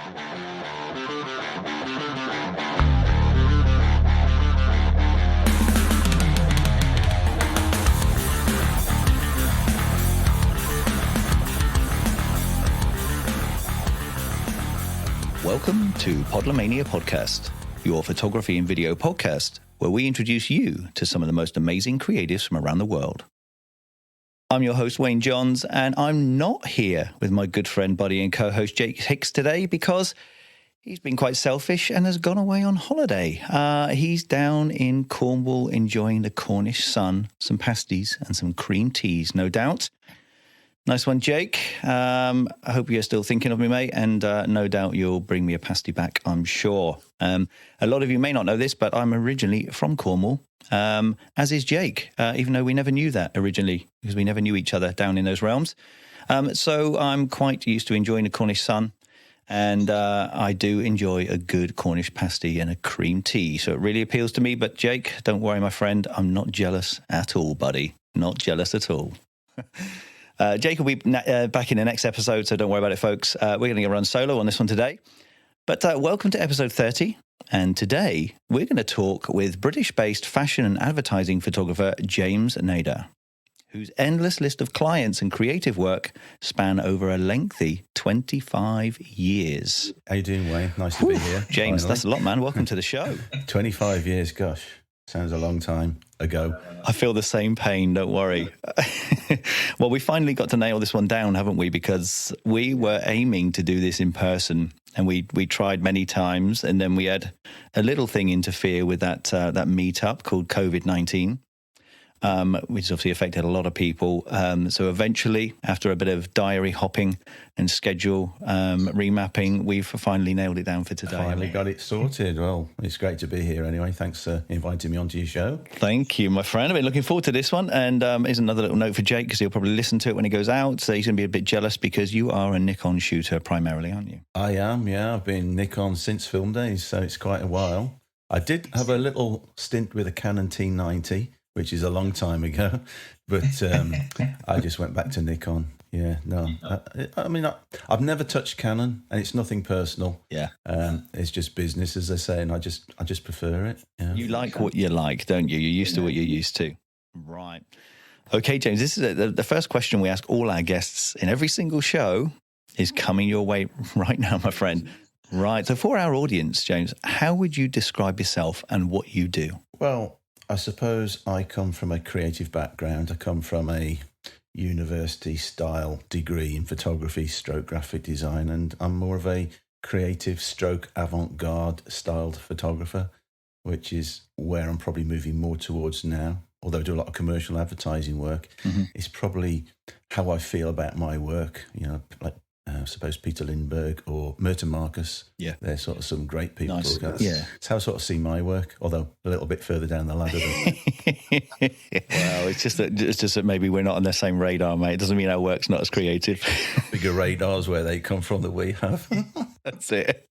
Welcome to Podlomania Podcast, your photography and video podcast, where we introduce you to some of the most amazing creatives from around the world. I'm your host, Wayne Johns, and I'm not here with my good friend, buddy, and co-host Jake Hicks today because he's been quite selfish and has gone away on holiday. He's down in Cornwall enjoying the Cornish sun, some pasties and some cream teas, no doubt. Nice one, Jake. I hope you're still thinking of me, mate, and no doubt you'll bring me a pasty back, I'm sure. A lot of you may not know this, but I'm originally from Cornwall, as is Jake, even though we never knew that originally, because we never knew each other down in those realms. So I'm quite used to enjoying the Cornish sun, and I do enjoy a good Cornish pasty and a cream tea, so it really appeals to me. But Jake, don't worry, my friend, I'm not jealous at all, buddy. Not jealous at all. Jake will be back in the next episode, so don't worry about it, folks. We're going to run solo on this one today. But welcome to episode 30. And today, we're going to talk with British-based fashion and advertising photographer James Nader, whose endless list of clients and creative work span over a lengthy 25 years. How you doing, Wayne? Nice to be here. James, finally. That's a lot, man. Welcome to the show. 25 years, gosh. Sounds a long time ago. I feel the same pain, don't worry. Well, we finally got to nail this one down, haven't we? Because we were aiming to do this in person, and we tried many times, and then we had a little thing interfere with that meetup called COVID-19, which obviously affected a lot of people. So eventually, after a bit of diary hopping and schedule remapping, we've finally nailed it down for today. Finally got it sorted. Well, it's great to be here anyway. Thanks for inviting me onto your show. Thank you, my friend. I've been looking forward to this one. And here's another little note for Jake, because he'll probably listen to it when he goes out. So he's going to be a bit jealous because you are a Nikon shooter primarily, aren't you? I am, yeah. I've been Nikon since film days, so it's quite a while. I did have a little stint with a Canon T90, which is a long time ago, but I just went back to Nikon. Yeah, no. I mean, I've never touched Canon, and it's nothing personal. Yeah. It's just business, as they say, and I just prefer it. Yeah. You like what you like, don't you? You're used to what you're used to. Right. Okay, James, this is the first question we ask all our guests in every single show is coming your way right now, my friend. Right. So for our audience, James, how would you describe yourself and what you do? Well, I suppose I come from a creative background. I come from a university-style degree in photography, stroke graphic design, and I'm more of a creative stroke avant-garde styled photographer, which is where I'm probably moving more towards now. Although I do a lot of commercial advertising work, it's probably how I feel about my work, you know, like I suppose Peter Lindbergh or Merton Marcus. Yeah. They're sort of some great people. Nice. Yeah. It's how I sort of see my work, although a little bit further down the ladder. Well, it's just that maybe we're not on the same radar, mate. It doesn't mean our work's not as creative. Bigger radars where they come from that we have. That's it.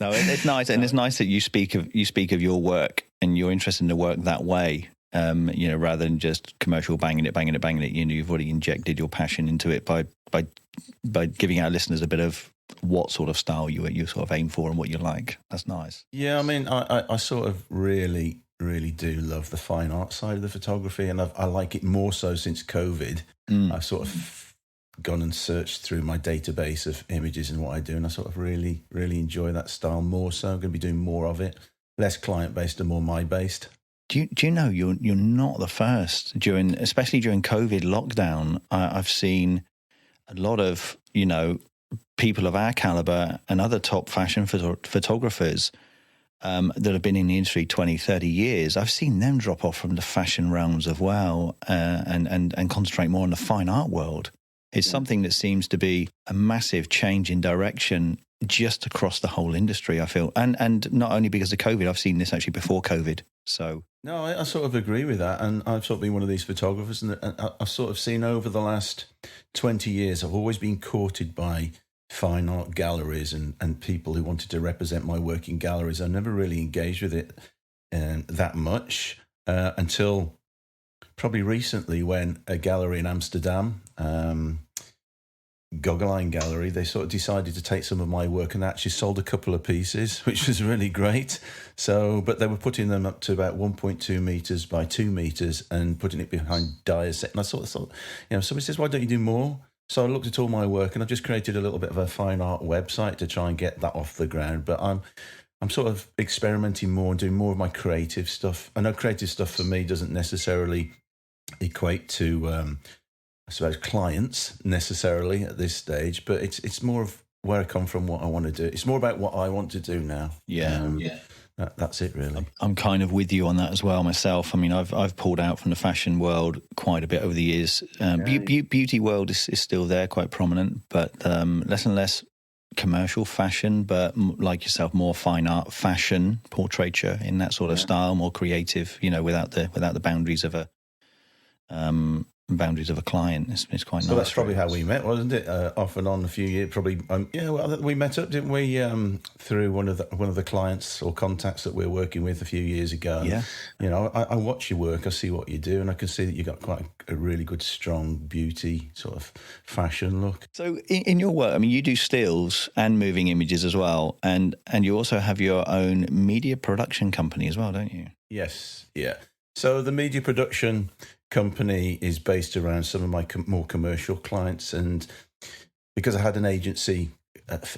No, it's nice. And it's nice that you speak of your work and you're interested in the work that way. You know, rather than just commercial banging it. You know, you've already injected your passion into it by giving our listeners a bit of what sort of style you sort of aim for and what you like. That's nice. Yeah, I mean, I sort of really do love the fine art side of the photography, and I like it more so since COVID. I've sort of gone and searched through my database of images and what I do, and I sort of really enjoy that style more so. I'm going to be doing more of it, less client-based and more my-based. Do you know you're not the first especially during COVID lockdown? I've seen a lot of, you know, people of our caliber and other top fashion photographers that have been in the industry 20, 30 years. I've seen them drop off from the fashion realms as well and concentrate more on the fine art world. It's something that seems to be a massive change in direction just across the whole industry, I feel. And not only because of COVID, I've seen this actually before COVID. So no, I sort of agree with that. And I've sort of been one of these photographers, and I've sort of seen over the last 20 years, I've always been courted by fine art galleries and people who wanted to represent my work in galleries. I never really engaged with it that much until probably recently, when a gallery in Amsterdam Goggle-Line Gallery, they sort of decided to take some of my work and actually sold a couple of pieces, which was really great. So, but they were putting them up to about 1.2 meters by 2 meters and putting it behind Diaset. And I sort of thought, somebody says, why don't you do more? So I looked at all my work and I've just created a little bit of a fine art website to try and get that off the ground. But I'm sort of experimenting more and doing more of my creative stuff. I know creative stuff for me doesn't necessarily equate to, I suppose, clients necessarily at this stage, but it's more of where I come from, what I want to do. It's more about what I want to do now. That's it, really. I'm kind of with you on that as well myself. I mean, I've pulled out from the fashion world quite a bit over the years. Beauty world is still there, quite prominent, but less and less commercial fashion, but like yourself, more fine art, fashion, portraiture in that sort of style, more creative. Without the boundaries of a client. It's quite nice. So that's probably how we met, wasn't it? Off and on a few years, probably. We met up, didn't we? Through one of the clients or contacts that we're working with a few years ago. Yeah. I watch your work, I see what you do, and I can see that you got quite a really good, strong beauty sort of fashion look. So in your work, I mean, you do stills and moving images as well, and you also have your own media production company as well, don't you? Yes. Yeah. So the media production company is based around some of my more commercial clients, and because I had an agency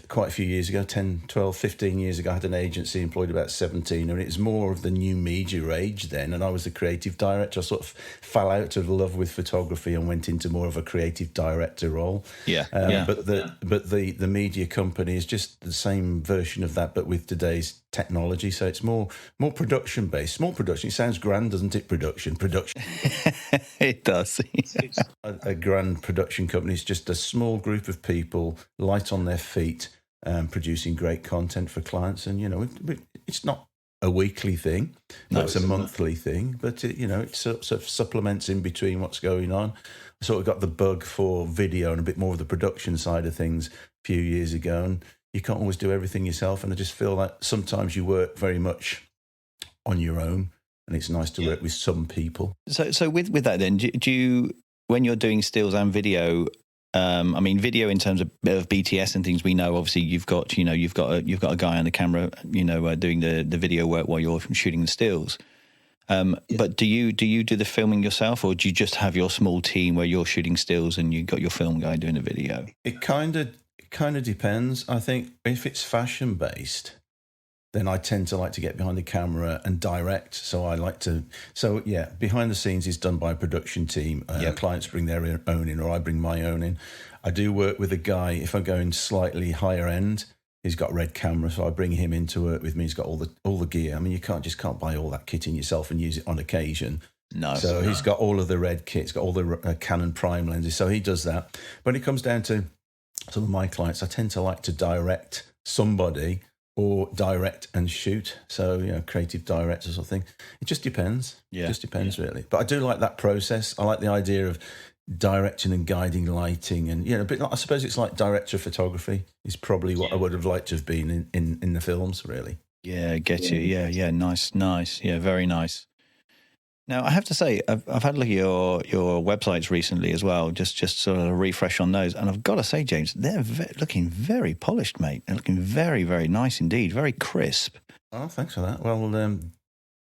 quite a few years ago, 10, 12, 15 years ago, I had an agency, employed about 17, and it was more of the new media age then, and I was the creative director. I sort of fell out of love with photography and went into more of a creative director role. But the media company is just the same version of that, but with today's technology. So it's more production based. Small production. It sounds grand, doesn't it? Production. It does. A grand production company is just a small group of people, light on their feet, producing great content for clients. And it's not a weekly thing. No, it's a monthly thing, but it sort of supplements in between what's going on. I sort of got the bug for video and a bit more of the production side of things a few years ago, and you can't always do everything yourself. And I just feel that sometimes you work very much on your own, and it's nice to work with some people. So with that then, do you, when you're doing stills and video, video in terms of BTS and things, we know obviously you've got a guy on the camera, doing the video work while you're shooting the stills. But do you do the filming yourself, or do you just have your small team where you're shooting stills and you've got your film guy doing the video? It kind of depends. I think if it's fashion based, then I tend to like to get behind the camera and direct. Behind the scenes is done by a production team. Clients bring their own in, or I bring my own in. I do work with a guy, if I'm going slightly higher end, he's got Red camera, so I bring him in to work with me. He's got all the gear. I mean, you can't buy all that kit in yourself and use it on occasion. No. So he's got all of the Red kit. He's got all the Canon prime lenses. So he does that. When it comes down to some of my clients, I tend to like to direct somebody or direct and shoot. So, creative director sort of thing. It just depends. Yeah. It just depends, really. But I do like that process. I like the idea of directing and guiding lighting, and a bit. I suppose it's like director of photography is probably what I would have liked to have been in the films, really. Yeah, get you. Yeah, nice. Yeah, very nice. Now, I have to say, I've had a look at your websites recently as well, just sort of a refresh on those. And I've got to say, James, they're looking very polished, mate. They're looking very, very nice indeed, very crisp. Oh, thanks for that. Well,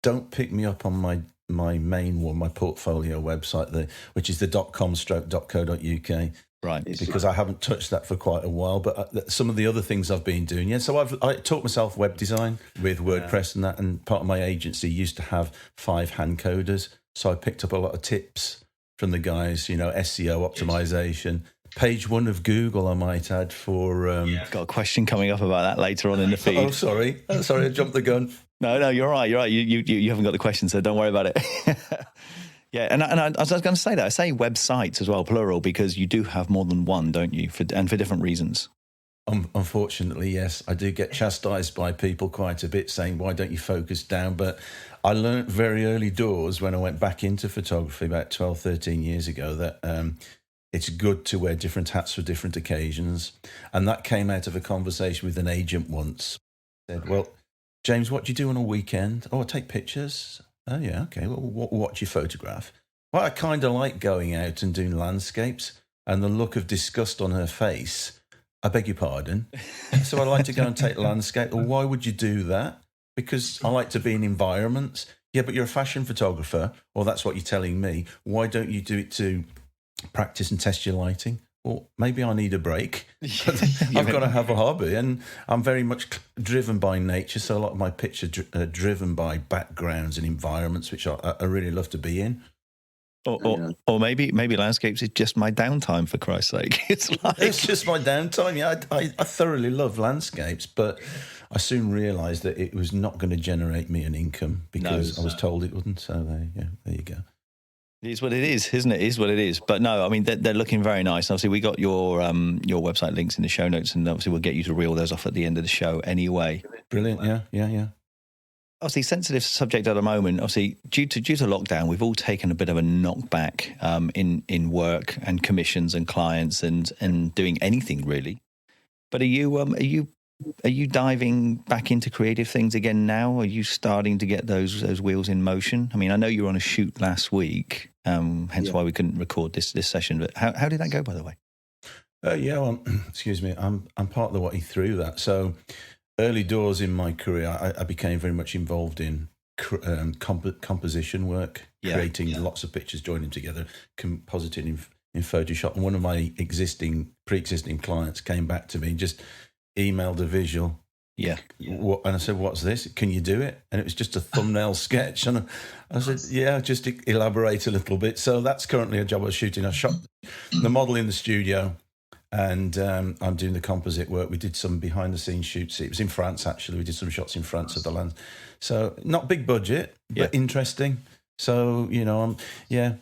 don't pick me up on my main one, my portfolio website, which is the .com/.co.uk. Right. Because I haven't touched that for quite a while, but some of the other things I've been doing. Yeah, so I taught myself web design with WordPress and that, and part of my agency used to have 5 hand coders. So I picked up a lot of tips from the guys, SEO optimization. Page 1 of Google, I might add, for... Got a question coming up about that later on in the feed. Oh, sorry, I jumped the gun. No, you're right. You haven't got the question, so don't worry about it. Yeah, and I was going to say that. I say websites as well, plural, because you do have more than one, don't you? For different reasons. Unfortunately, yes. I do get chastised by people quite a bit saying, why don't you focus down? But I learned very early doors when I went back into photography about 12, 13 years ago that it's good to wear different hats for different occasions. And that came out of a conversation with an agent once. I said, well, James, what do you do on a weekend? Oh, I take pictures. Oh, yeah, okay. Well, what do you photograph? Well, I kind of like going out and doing landscapes. and the look of disgust on her face. I beg your pardon. So I like to go and take landscape. Well, why would you do that? Because I like to be in environments. Yeah, but you're a fashion photographer, or that's what you're telling me. Why don't you do it to practice and test your lighting? Well, maybe I need a break. I've got to have a hobby, and I'm very much driven by nature. So a lot of my pictures are driven by backgrounds and environments, which I really love to be in. Or maybe landscapes is just my downtime, for Christ's sake. It's just my downtime. Yeah, I thoroughly love landscapes, but I soon realised that it was not going to generate me an income because I was told it wouldn't. So there you go. It is what it is, isn't it? It is what it is. But no, I mean, they're looking very nice. Obviously, we got your website links in the show notes, and obviously we'll get you to reel those off at the end of the show anyway. Brilliant, yeah. Obviously, sensitive subject at the moment. Obviously, due to lockdown, we've all taken a bit of a knockback in work and commissions and clients and doing anything really. But are you diving back into creative things again now? Are you starting to get those wheels in motion? I mean, I know you were on a shoot last week, hence why we couldn't record this session. But how did that go, by the way? Well, excuse me. I'm part of what he threw that. So early doors in my career, I became very much involved in composition work, creating lots of pictures, joining together, compositing in Photoshop. And one of my pre-existing clients came back to me and just emailed a visual. Yeah. And I said, what's this? Can you do it? And it was just a thumbnail sketch. And I said, yeah, just elaborate a little bit. So that's currently a job I was shooting. I shot the model in the studio, and I'm doing the composite work. We did some behind-the-scenes shoots. It was in France, actually. We did some shots in France of the land. So not big budget, but interesting. So,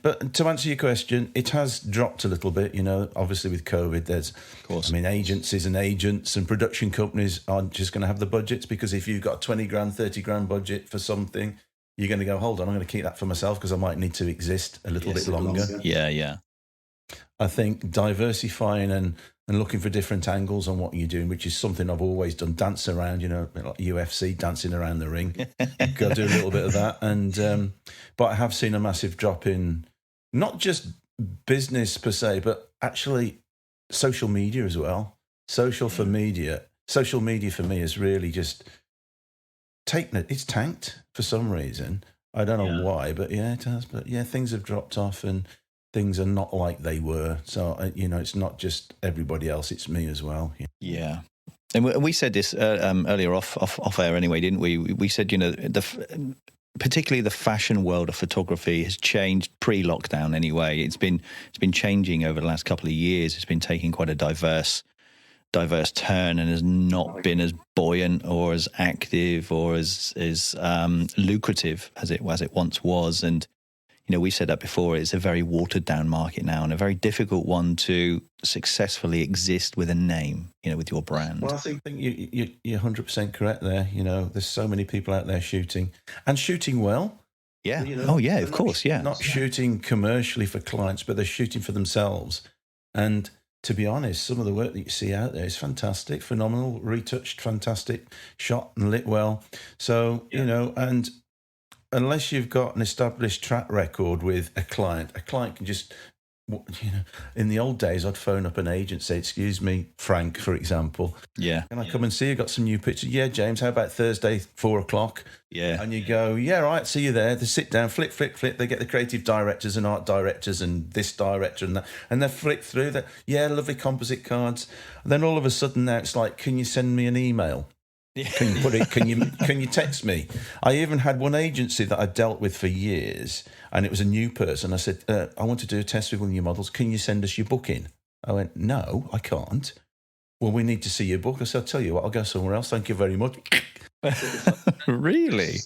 but to answer your question, it has dropped a little bit, obviously with COVID, there's, of course, agencies and agents and production companies aren't just going to have the budgets, because if you've got a 20 grand, 30 grand budget for something, you're going to go, hold on, I'm going to keep that for myself because I might need to exist a little bit longer. Yeah. I think diversifying and looking for different angles on what you're doing, which is something I've always done, dance around, like UFC, dancing around the ring. Got to do a little bit of that. And but I have seen a massive drop in not just business per se, but actually social media as well. Social media for me is really just it's tanked for some reason. I don't know why, but it has. But things have dropped off and things are not like they were. So, it's not just everybody else, it's me as well. Yeah. And we said this earlier off air anyway, didn't we? We said, particularly the fashion world of photography has changed pre-lockdown anyway. It's been changing over the last couple of years. It's been taking quite a diverse turn and has not been as buoyant or as active or as lucrative as it once was. And we said that before, it's a very watered down market now and a very difficult one to successfully exist with a name, with your brand. Well, I think you're 100% correct there. There's so many people out there shooting well. Yeah. Of course. Yeah. Not shooting commercially for clients, but they're shooting for themselves. And to be honest, some of the work that you see out there is fantastic, phenomenal, retouched, fantastic, shot and lit well. So, and unless you've got an established track record with a client can just, in the old days, I'd phone up an agent, say, excuse me, Frank, for example. Yeah. Can I come and see you? Got some new pictures? Yeah, James, how about Thursday, 4:00? Yeah. And you go, yeah, right, see you there. They sit down, flip. They get the creative directors and art directors and this director and that. And they flick through that. Yeah, lovely composite cards. And then all of a sudden now it's like, can you send me an email? Can you put it? Can you text me? I even had one agency that I dealt with for years, and it was a new person. I said, I want to do a test with one of your models. Can you send us your booking? I went, no, I can't. Well, we need to see your book. I said, I'll tell you what, I'll go somewhere else. Thank you very much. Really?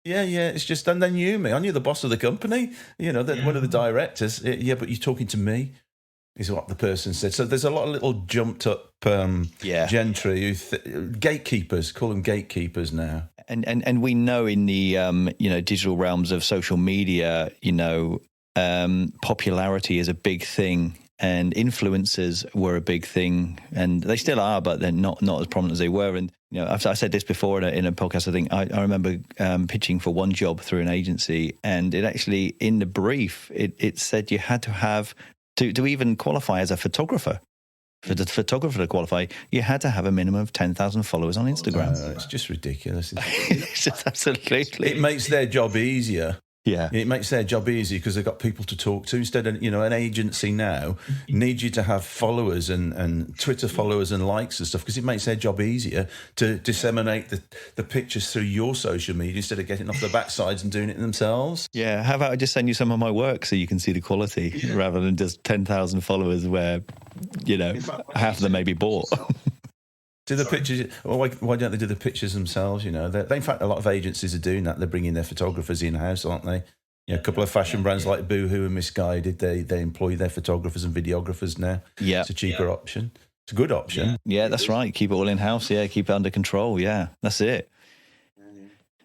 Yeah. It's just, and they knew me. I knew the boss of the company. One of the directors. Yeah, but you're talking to me. Is what the person said. So there's a lot of little jumped up gentry, gatekeepers, call them gatekeepers now. And we know in the digital realms of social media, popularity is a big thing, and influencers were a big thing, and they still are, but they're not as prominent as they were. And I said this before in a podcast. I think I remember pitching for one job through an agency, and it actually in the brief it said you had to have to even qualify as a photographer. For the photographer to qualify, you had to have a minimum of 10,000 followers on Instagram. It's just ridiculous. It's just absolutely. It makes their job easier. Yeah. It makes their job easier because they've got people to talk to. Instead of, an agency now needs you to have followers and Twitter followers and likes and stuff, because it makes their job easier to disseminate the pictures through your social media instead of getting off the backsides and doing it themselves. Yeah. How about I just send you some of my work so you can see the quality rather than just 10,000 followers where, half of them may be bought. Do the pictures? Well, why don't they do the pictures themselves? In fact, a lot of agencies are doing that. They're bringing their photographers in house, aren't they? A couple of fashion brands like Boohoo and Misguided, they employ their photographers and videographers now. Yeah, it's a cheaper option. It's a good option. Yeah, that's right. Keep it all in house. Yeah, keep it under control. Yeah, that's it.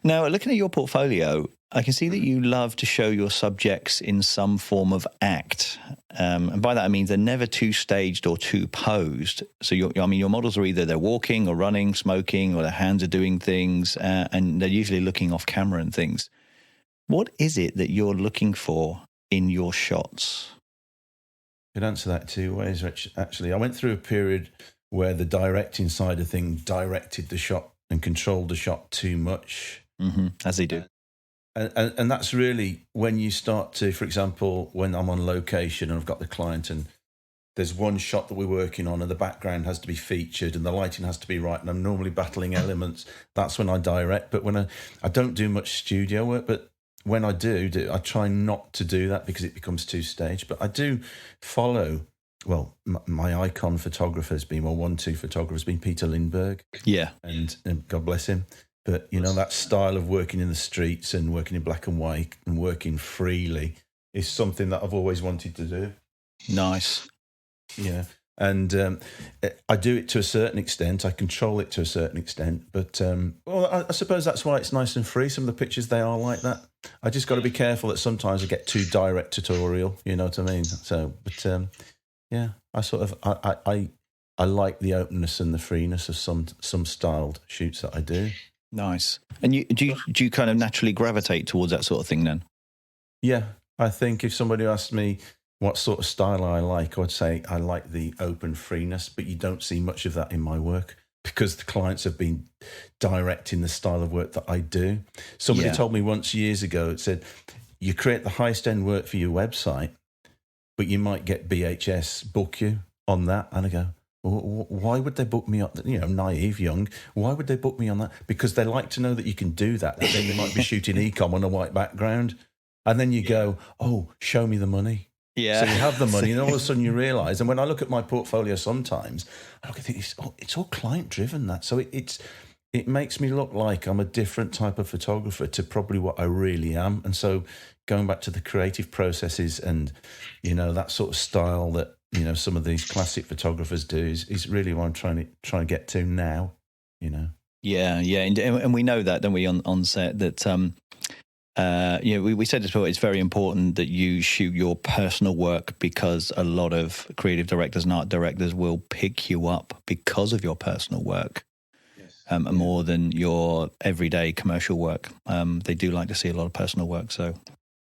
Now, looking at your portfolio, I can see that you love to show your subjects in some form of act. And by that, I mean they're never too staged or too posed. So, your models are either they're walking or running, smoking, or their hands are doing things, and they're usually looking off camera and things. What is it that you're looking for in your shots? I could answer that two ways, Rich. Actually, I went through a period where the directing side of things directed the shot and controlled the shot too much. Mm-hmm, as they do. And that's really when you start to, for example, when I'm on location and I've got the client and there's one shot that we're working on and the background has to be featured and the lighting has to be right and I'm normally battling elements, that's when I direct. But when I don't do much studio work, but when I do, I try not to do that because it becomes too staged. But I do follow, well, my icon photographer has been, my 1-2 photographer has been Peter Lindbergh. Yeah. And God bless him. But, that style of working in the streets and working in black and white and working freely is something that I've always wanted to do. Nice. Yeah. And I do it to a certain extent. I control it to a certain extent. But, I suppose that's why it's nice and free. Some of the pictures, they are like that. I just got to be careful that sometimes I get too direct tutorial, you know what I mean? So, but, yeah, I sort of, I like the openness and the freeness of some styled shoots that I do. Nice. And do you kind of naturally gravitate towards that sort of thing then? Yeah, I think if somebody asked me what sort of style I like, I'd say I like the open freeness, but you don't see much of that in my work because the clients have been directing the style of work that I do. Somebody told me once years ago, it said, you create the highest end work for your website, but you might get BHS book you on that. And I go, why would they book me on, naive, young, why would they book me on that? Because they like to know that you can do that. Then you might be shooting e-com on a white background. And then you go, oh, show me the money. Yeah. So you have the money and all of a sudden you realise, and when I look at my portfolio sometimes, I look at it, it's all client-driven, that. So it makes me look like I'm a different type of photographer to probably what I really am. And so going back to the creative processes and, that sort of style that, some of these classic photographers do is really what I'm trying to get to now, Yeah, and we know that, don't we, on set, that we said this before. It's very important that you shoot your personal work because a lot of creative directors and art directors will pick you up because of your personal work, more than your everyday commercial work. They do like to see a lot of personal work. So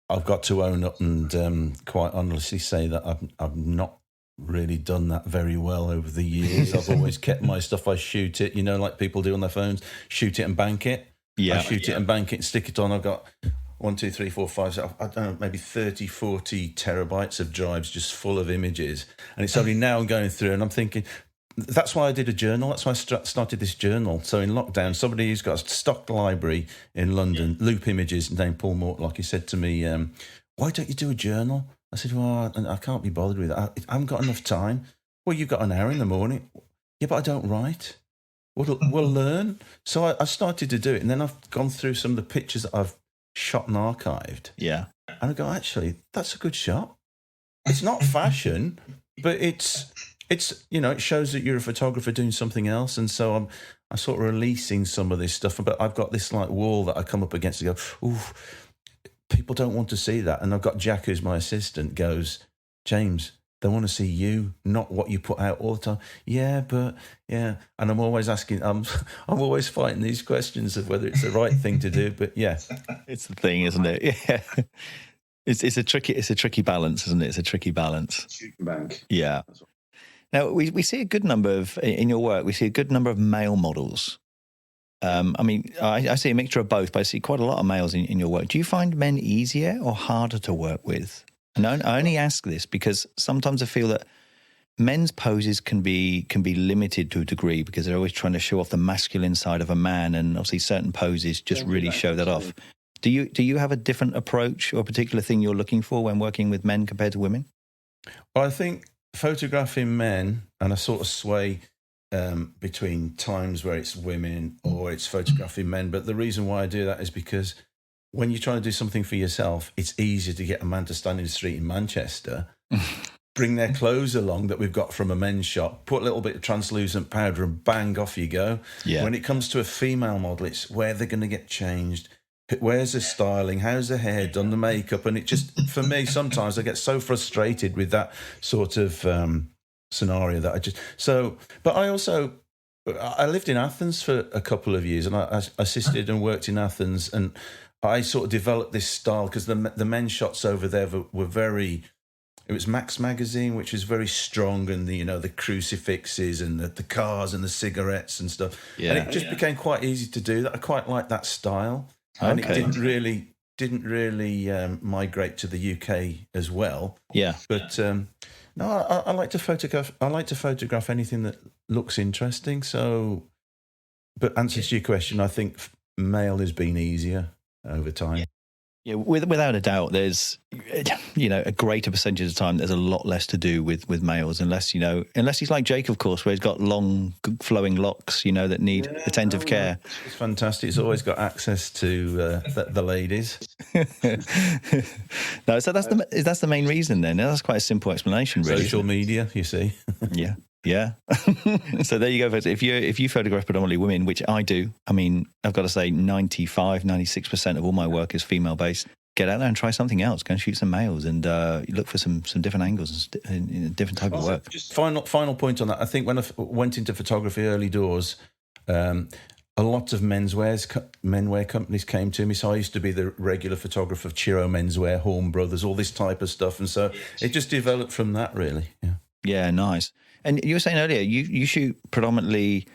I've got to own up and quite honestly say that I've not really done that very well over the years. I've always kept my stuff. I shoot it, like people do on their phones, shoot it and bank it. Yeah, I shoot it and bank it and stick it on. I've got 1, 2, 3, 4, 5, I don't know, maybe 30, 40 terabytes of drives just full of images. And it's only now I'm going through and I'm thinking, that's why I did a journal. That's why I started this journal. So in lockdown, somebody who's got a stock library in London, Loop Images, named Paul Mortlock, he said to me, why don't you do a journal? I said, well, I can't be bothered with that. I haven't got enough time. Well, you've got an hour in the morning. Yeah, but I don't write. We'll learn. So I started to do it. And then I've gone through some of the pictures that I've shot and archived. Yeah. And I go, actually, that's a good shot. It's not fashion, but it's it shows that you're a photographer doing something else. And so I'm sort of releasing some of this stuff. But I've got this wall that I come up against and go, ooh, people don't want to see that. And I've got Jack, who's my assistant, goes, James, they want to see you, not what you put out all the time. Yeah, but yeah. And I'm always asking, I'm always fighting these questions of whether it's the right thing to do. But yeah. It's the thing, isn't it? Yeah. It's a tricky balance, isn't it? It's a tricky balance. Shooting bank. Yeah. Now we see a good number of in your work. We see a good number of male models. I mean, I see a mixture of both, but I see quite a lot of males in your work. Do you find men easier or harder to work with? And I only ask this because sometimes I feel that men's poses can be limited to a degree because they're always trying to show off the masculine side of a man, and obviously certain poses just really show that off. Do you have a different approach or a particular thing you're looking for when working with men compared to women? Well, I think photographing men, and I sort of sway between times where it's women or it's photographing men. But the reason why I do that is because when you're trying to do something for yourself, it's easier to get a man to stand in the street in Manchester, bring their clothes along that we've got from a men's shop, put a little bit of translucent powder and bang, off you go. Yeah. When it comes to a female model, it's where they're going to get changed. Where's the styling? How's the hair done? The makeup? And it just, for me, sometimes I get so frustrated with that sort of scenario that but I lived in Athens for a couple of years, and I assisted and worked in Athens, and I sort of developed this style because the men's shots over there were very, it was Max magazine, which was very strong, and the crucifixes and the cars and the cigarettes and stuff. Yeah. And it just became quite easy to do that. I quite liked that style. And it didn't really migrate to the UK as well. Yeah. But no, I like to photograph. I like to photograph anything that looks interesting. So, but answer to your question, I think male has been easier over time. Yeah, without a doubt, there's a greater percentage of the time there's a lot less to do with males, unless he's like Jake, of course, where he's got long flowing locks, that need attentive care. It's fantastic. He's always got access to the ladies. No, so that's the main reason. Then that's quite a simple explanation, really. Social media, you see. Yeah. So there you go. If you photograph predominantly women, which I do, I mean, I've got to say 96% of all my work is female based. Get out there and try something else. Go and shoot some males and look for some different angles and different type of work. Just final point on that. I think when I went into photography early doors, a lot of menwear companies came to me. So I used to be the regular photographer of Chiro Menswear, Horn Brothers, all this type of stuff. And so it just developed from that, really. Yeah. Yeah, nice. And you were saying earlier, you shoot predominantly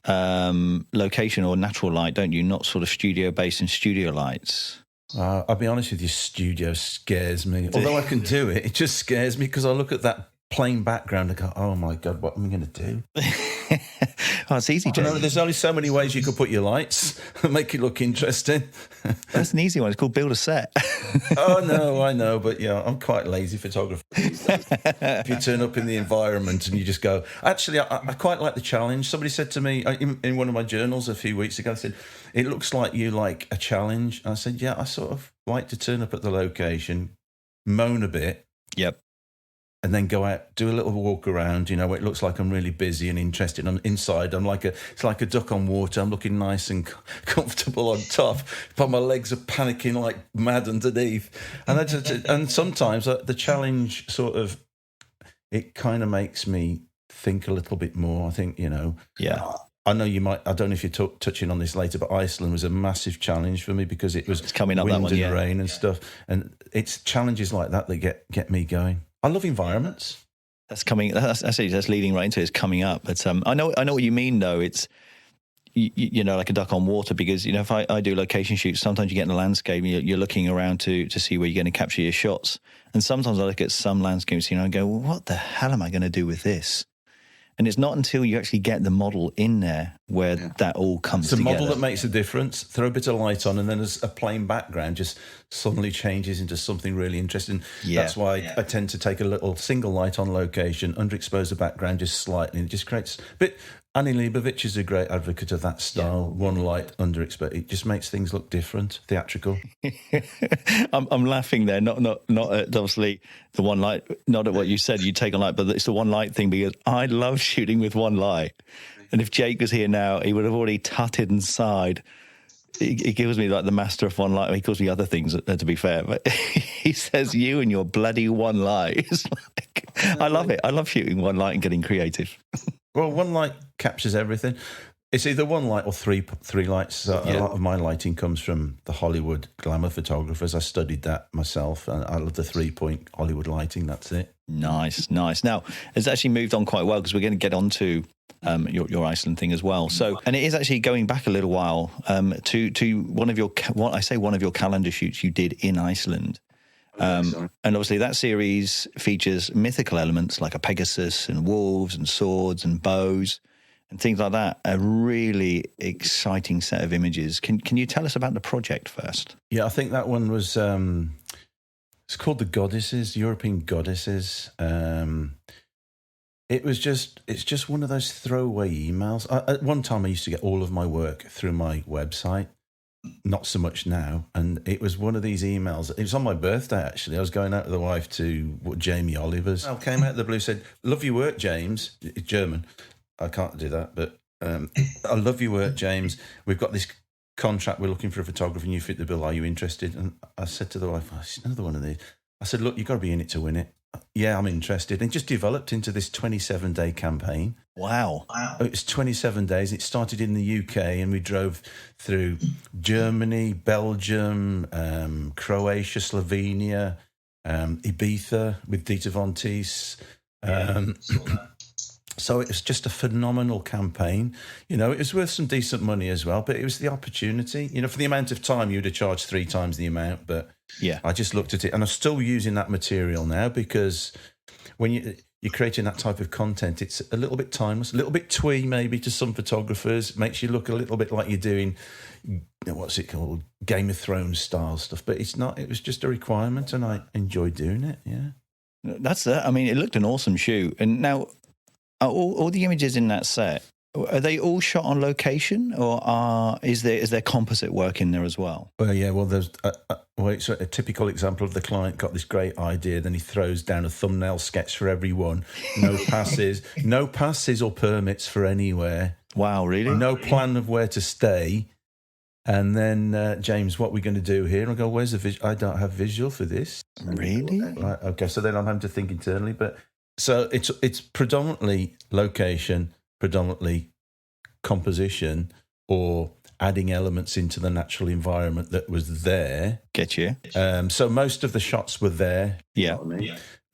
location or natural light, don't you? Not sort of studio-based and studio lights. I'll be honest with you, studio scares me. Although I can do it, it just scares me because I look at that plain background and go, oh my God, what am I going to do? It's easy, James. There's only so many ways you could put your lights and make it look interesting. That's an easy one. It's called build a set. Oh, no, I know. But, I'm quite a lazy photographer. If you turn up in the environment and you just go... Actually, I quite like the challenge. Somebody said to me in one of my journals a few weeks ago, I said, it looks like you like a challenge. And I said, yeah, I sort of like to turn up at the location, moan a bit. Yep. And then go out, do a little walk around, where it looks like I'm really busy and interested. And inside, it's like a duck on water. I'm looking nice and comfortable on top, but my legs are panicking like mad underneath. And sometimes the challenge it kind of makes me think a little bit more. I think, Yeah. I know you might. I don't know if you're touching on this later, but Iceland was a massive challenge for me because it's coming up wind that one, and rain and stuff, and it's challenges like that get me going. I love environments. That's leading right into it. It's coming up. But I know what you mean though. It's like a duck on water because if I do location shoots, sometimes you get in the landscape, you're looking around to see where you're going to capture your shots, and sometimes I look at some landscapes, and I go, well, what the hell am I going to do with this? And it's not until you actually get the model in there where that all comes together. It's the model that makes a difference. Throw a bit of light on, and then as a plain background just suddenly changes into something really interesting. Yeah. That's why I tend to take a little single light on location, underexpose the background just slightly, and it just creates... But Annie Leibovitz is a great advocate of that style. Yeah. One light, underexposed. It just makes things look different, theatrical. I'm laughing there, not at obviously the one light, not at what you said, you take a light, but it's the one light thing because I love shooting with one light. And if Jake was here now, he would have already tutted and sighed. He gives me like the master of one light. He calls me other things, to be fair, but he says you and your bloody one light. It's like, I love it. I love shooting one light and getting creative. Well, one light captures everything. It's either one light or three lights. So a lot of my lighting comes from the Hollywood glamour photographers. I studied that myself, and I love the 3-point Hollywood lighting. That's it. Nice. Now, it's actually moved on quite well because we're going to get on to your Iceland thing as well. So, and it is actually going back a little while to one of your calendar shoots you did in Iceland. And obviously that series features mythical elements like a Pegasus and wolves and swords and bows and things like that. A really exciting set of images. Can you tell us about the project first? Yeah, I think that one was, it's called the Goddesses, European Goddesses. It's just one of those throwaway emails. At one time I used to get all of my work through my website. Not so much now. And it was one of these emails. It was on my birthday, actually. I was going out with the wife to Jamie Oliver's. I came out of the blue, said, "Love your work, James." It's German. I can't do that, but I love your work, James. We've got this contract. We're looking for a photographer and you fit the bill. Are you interested? And I said to the wife, "It's another one of these." I said, "Look, you've got to be in it to win it." "Yeah, I'm interested." And it just developed into this 27-day campaign. Wow. It was 27 days. It started in the UK and we drove through Germany, Belgium, Croatia, Slovenia, Ibiza with Dieter Von Teese. So it was just a phenomenal campaign. You know, it was worth some decent money as well, but it was the opportunity. You know, for the amount of time, you'd have charged 3 times the amount. But yeah, I just looked at it and I'm still using that material now because when you're creating that type of content, it's a little bit timeless, a little bit twee maybe to some photographers, makes you look a little bit like you're doing, what's it called, Game of Thrones style stuff. But it's not, it was just a requirement and I enjoyed doing it, yeah. That's it. I mean, it looked an awesome shoot. And now, all the images in that set, are they all shot on location, or is there composite work in there as well? Well, yeah. Well, there's it's a typical example of the client got this great idea, then he throws down a thumbnail sketch for everyone. No passes or permits for anywhere. Wow, really? No plan of where to stay. And then, James, what are we going to do here? And I go, where's the visual? I don't have visual for this. Really? Right. Okay. So then I'm having to think internally, but. So it's predominantly location, predominantly composition, or adding elements into the natural environment that was there. Get you. So most of the shots were there. Yeah.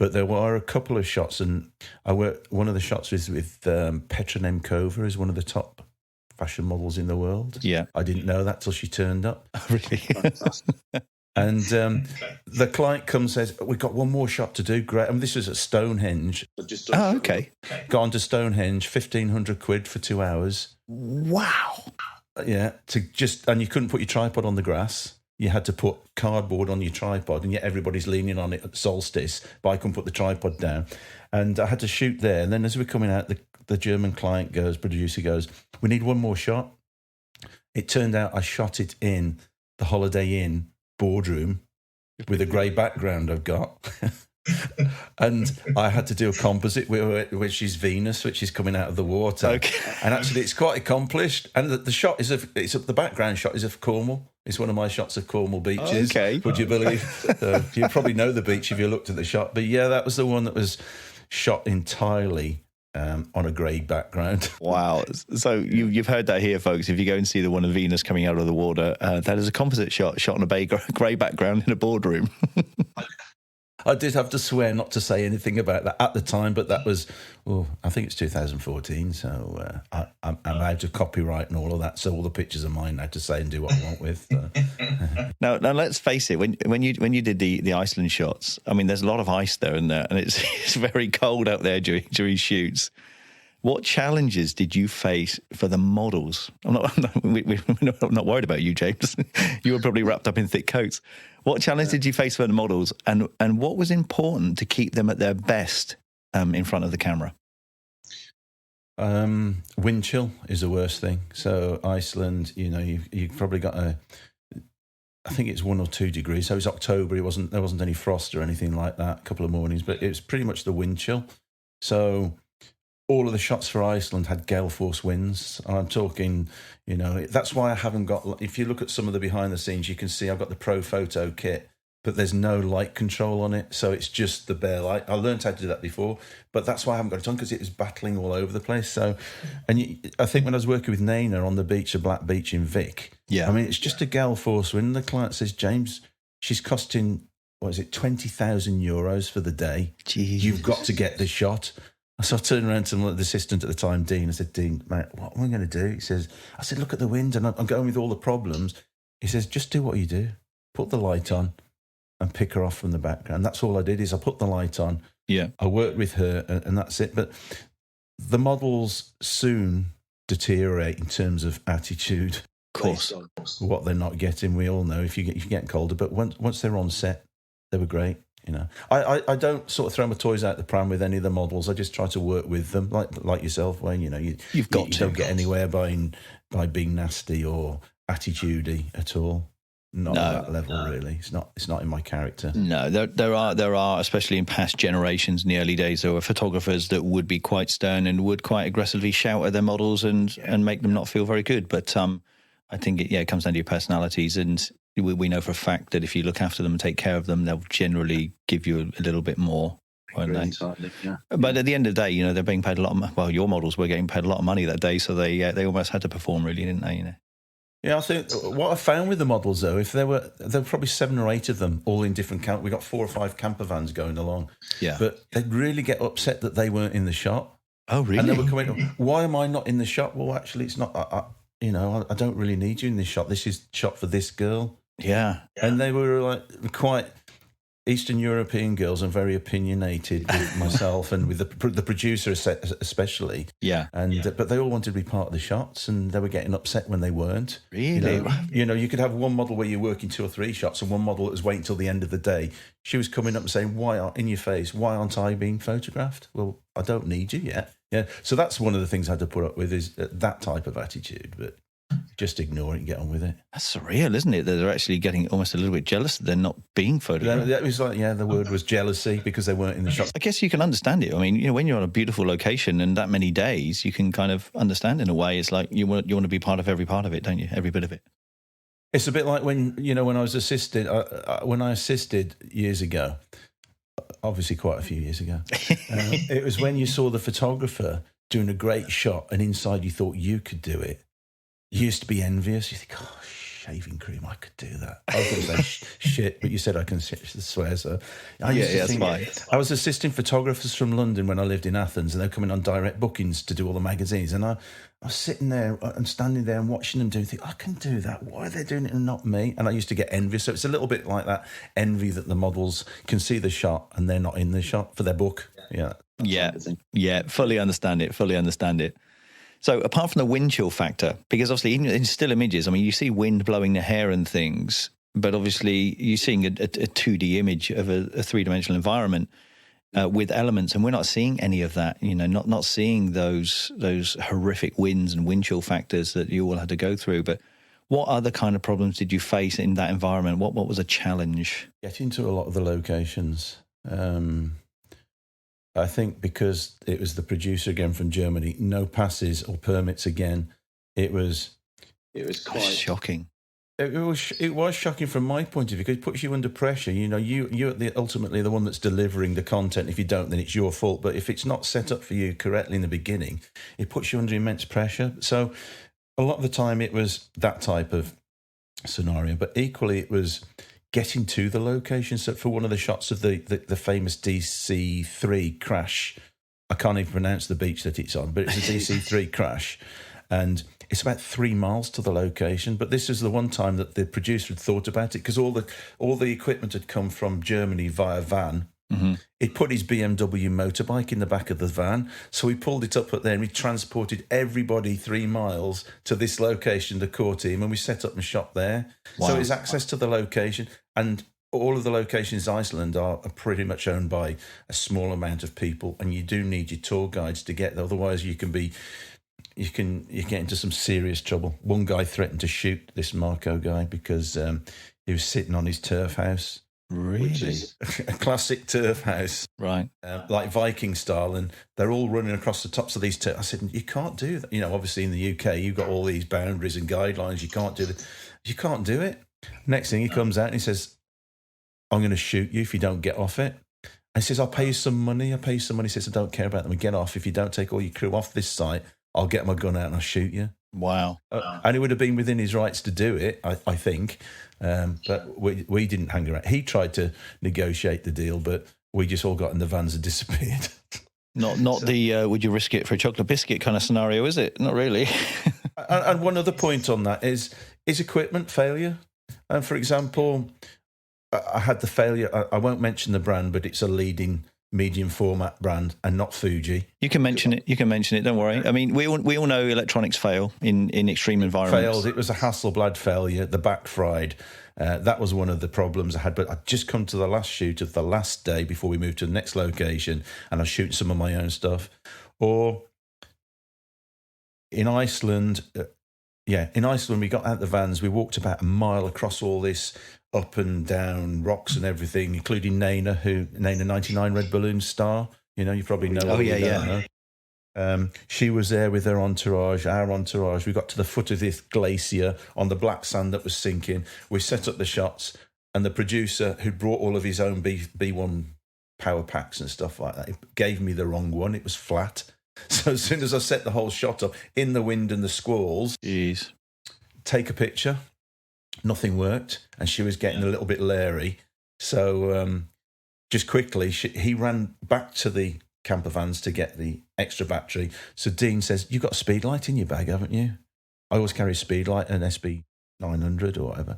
But there were a couple of shots, and one of the shots was with Petra Nemkova, who's one of the top fashion models in the world. Yeah. I didn't know that till she turned up. Really? And the client comes and says, "We've got one more shot to do." Great. And this was at Stonehenge. Okay. Gone to Stonehenge, 1,500 quid for 2 hours. Wow. Yeah. And you couldn't put your tripod on the grass. You had to put cardboard on your tripod, and yet everybody's leaning on it at solstice, but I couldn't put the tripod down. And I had to shoot there. And then as we're coming out, the German producer goes, "We need one more shot." It turned out I shot it in the Holiday Inn boardroom with a grey background I've got. And I had to do a composite, which is Venus, which is coming out of the water. Okay. And actually it's quite accomplished. And the shot is the background shot is of Cornwall. It's one of my shots of Cornwall beaches. Okay. Would you believe? You probably know the beach if you looked at the shot. But yeah, that was the one that was shot entirely on a grey background. Wow. So you've heard that here, folks. If you go and see the one of Venus coming out of the water, that is a composite shot on a grey background in a boardroom. I did have to swear not to say anything about that at the time, but that was, I think it's 2014, so I'm out of copyright and all of that, so all the pictures are mine now to say and do what I want with. Now let's face it, when you did the Iceland shots, I mean, there's a lot of ice there, and it's very cold out there during shoots. What challenges did you face for the models? I'm not worried about you, James. You were probably wrapped up in thick coats. What challenge did you face for the models, and what was important to keep them at their best in front of the camera? Wind chill is the worst thing. So Iceland, you've probably got I think it's 1 or 2 degrees. So it's October. There wasn't any frost or anything like that. A couple of mornings, but it was pretty much the wind chill. So all of the shots for Iceland had gale force winds. I'm talking, that's why I haven't got, if you look at some of the behind the scenes, you can see I've got the Pro Photo kit but there's no light control on it. So it's just the bare light. I learned how to do that before, but that's why I haven't got it on, because it was battling all over the place. So, I think when I was working with Naina on the beach of Black Beach in Vic, I mean, it's just a gale force wind. The client says, James, she's costing, what is it, €20,000 for the day. Jeez. You've got to get the shot. So I turned around to the assistant at the time, Dean. I said, Dean, mate, what am I going to do? He says, I said, look at the wind, and I'm going with all the problems. He says, just do what you do. Put the light on and pick her off from the background. That's all I did, is I put the light on. Yeah. I worked with her, and that's it. But the models soon deteriorate in terms of attitude. Of course. What they're not getting, we all know, if you get colder. But once they're on set, they were great. You know, I don't sort of throw my toys out the pram with any of the models. I just try to work with them, like yourself, Wayne. You know, you don't get anywhere by being nasty or attitudey at all. Not at that level, really. It's not in my character. No, there are, especially in past generations, in the early days, there were photographers that would be quite stern and would quite aggressively shout at their models and make them not feel very good. But I think it comes down to your personalities, and we know for a fact that if you look after them and take care of them, they'll generally give you a little bit more. Won't they? Yeah. But at the end of the day, you know, they're being paid a lot of money. Well, your models were getting paid a lot of money that day, so they almost had to perform, really, didn't they? You know. Yeah, I think what I found with the models, though, if there were probably 7 or 8 of them, all in different camp. We got 4 or 5 camper vans going along. Yeah, but they'd really get upset that they weren't in the shot. Oh, really? And they were coming, why am I not in the shot? Well, actually, it's not. I don't really need you in this shot. This is shot for this girl. Yeah. And they were like quite Eastern European girls and very opinionated with myself and with the producer especially. Yeah. But they all wanted to be part of the shots, and they were getting upset when they weren't. Really? You could have one model where you're working 2 or 3 shots, and one model that was waiting till the end of the day. She was coming up and saying, why aren't I being photographed? Well, I don't need you yet. Yeah. So that's one of the things I had to put up with, is that type of attitude. But just ignore it and get on with it. That's surreal, isn't it? That they're actually getting almost a little bit jealous that they're not being photographed. That was the word was jealousy, because they weren't in the shot. I guess you can understand it. I mean, you know, when you're on a beautiful location and that many days, you can kind of understand in a way. It's like you want to be part of every part of it, don't you? Every bit of it. It's a bit like when I was assisted, when I assisted years ago, obviously quite a few years ago. It was when you saw the photographer doing a great shot and inside you thought you could do it. You used to be envious. You think, oh, shaving cream, I could do that. I was going to say shit, but you said I can swear, so that's fine. I was assisting photographers from London when I lived in Athens, and they're coming on direct bookings to do all the magazines, and I was sitting there and standing there and watching them do it. I can do that. Why are they doing it and not me? And I used to get envious. So it's a little bit like that envy that the models can see the shot and they're not in the shot for their book. Yeah. Fully understand it. So apart from the wind chill factor, because obviously even in still images, I mean, you see wind blowing the hair and things, but obviously you're seeing a 2D image of a 3-dimensional environment with elements, and we're not seeing any of that, you know, not seeing those horrific winds and wind chill factors that you all had to go through. But what other kind of problems did you face in that environment? What was a challenge? Getting to a lot of the locations. I think because it was the producer again from Germany, no passes or permits again. It was quite shocking. It was shocking from my point of view, because it puts you under pressure. You know, you're ultimately the one that's delivering the content. If you don't, then it's your fault. But if it's not set up for you correctly in the beginning, it puts you under immense pressure. So a lot of the time it was that type of scenario, but equally it was getting to the location. So for one of the shots of the famous DC-3 crash, I can't even pronounce the beach that it's on, but it's a DC-3 crash, and it's about 3 miles to the location. But this is the one time that the producer had thought about it, because all the equipment had come from Germany via van. Mm-hmm. He'd put his BMW motorbike in the back of the van, so we pulled it up there and we transported everybody 3 miles to this location, the core team, and we set up and shot there. Wow. So it's access to the location, and all of the locations in Iceland are pretty much owned by a small amount of people, and you do need your tour guides to get there. Otherwise, you get into some serious trouble. One guy threatened to shoot this Marco guy because he was sitting on his turf house. Really? Which is a classic turf house. Right. Like Viking style, and they're all running across the tops of these turf. I said, you can't do that. You know, obviously in the UK, you've got all these boundaries and guidelines. You can't do that. You can't do it. Next thing he comes out and he says, I'm going to shoot you if you don't get off it. And he says, I'll pay you some money. He says, I don't care about them. Get off. If you don't take all your crew off this site, I'll get my gun out and I'll shoot you. Wow. And it would have been within his rights to do it, I think. But we didn't hang around. He tried to negotiate the deal, but we just all got in the vans and disappeared. Not the would you risk it for a chocolate biscuit kind of scenario, is it? Not really. And one other point on that is equipment failure. And for example, I had the failure. I won't mention the brand, but it's a leading medium format brand and not Fuji. You can mention it. Don't worry. I mean, we all know electronics fail in extreme environments. Failed. It was a Hasselblad failure. The back fried. That was one of the problems I had. But I'd just come to the last shoot of the last day before we moved to the next location, and I was shooting some of my own stuff. Or in Iceland, in Iceland, we got out the vans. We walked about a mile across all this up and down rocks and everything, including Naina 99 Red Balloon star. You know, you probably know. Oh, yeah. She was there with her entourage, our entourage. We got to the foot of this glacier on the black sand that was sinking. We set up the shots, and the producer, who brought all of his own B1 power packs and stuff like that, gave me the wrong one. It was flat. So as soon as I set the whole shot up in the wind and the squalls, take a picture, nothing worked, and she was getting a little bit leery. So just quickly, he ran back to the camper vans to get the extra battery. So Dean says, "You've got a speed light in your bag, haven't you?" I always carry a speed light, an SB 900 or whatever.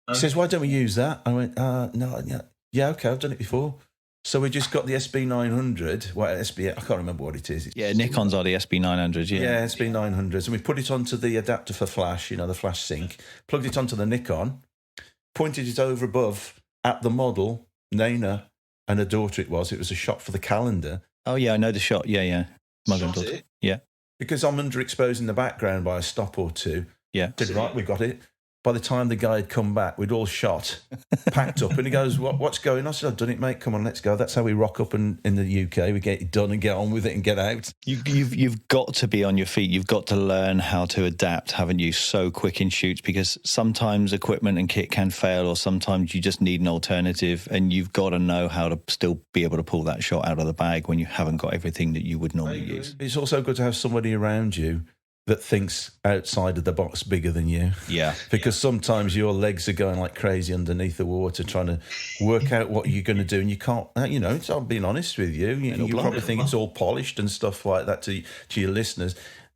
He says, "Why don't we use that?" I went, "No, yeah, okay, I've done it before." So we just got the SB 900. Well, SB, I can't remember what it is. Nikons are the SB 900s. Yeah, SB 900s, and we put it onto the adapter for flash. You know, the flash sync. Plugged it onto the Nikon, pointed it over above at the model, Naina, and her daughter. It was a shot for the calendar. Oh yeah, I know the shot. Yeah. Mother and daughter. Yeah. Because I'm underexposed in the background by a stop or two. Yeah. Said, right, we got it. By the time the guy had come back, we'd all shot, packed up, and he goes, what's going on? I said, "I've done it, mate. Come on, let's go." That's how we rock up in the UK. We get it done and get on with it and get out. You've got to be on your feet. You've got to learn how to adapt, haven't you? So quick in shoots, because sometimes equipment and kit can fail, or sometimes you just need an alternative, and you've got to know how to still be able to pull that shot out of the bag when you haven't got everything that you would normally use. It's also good to have somebody around you that thinks outside of the box bigger than you. Yeah. Because sometimes your legs are going like crazy underneath the water trying to work out what you're going to do, and you can't, I'm being honest with you. You probably think it's all polished and stuff like that to your listeners.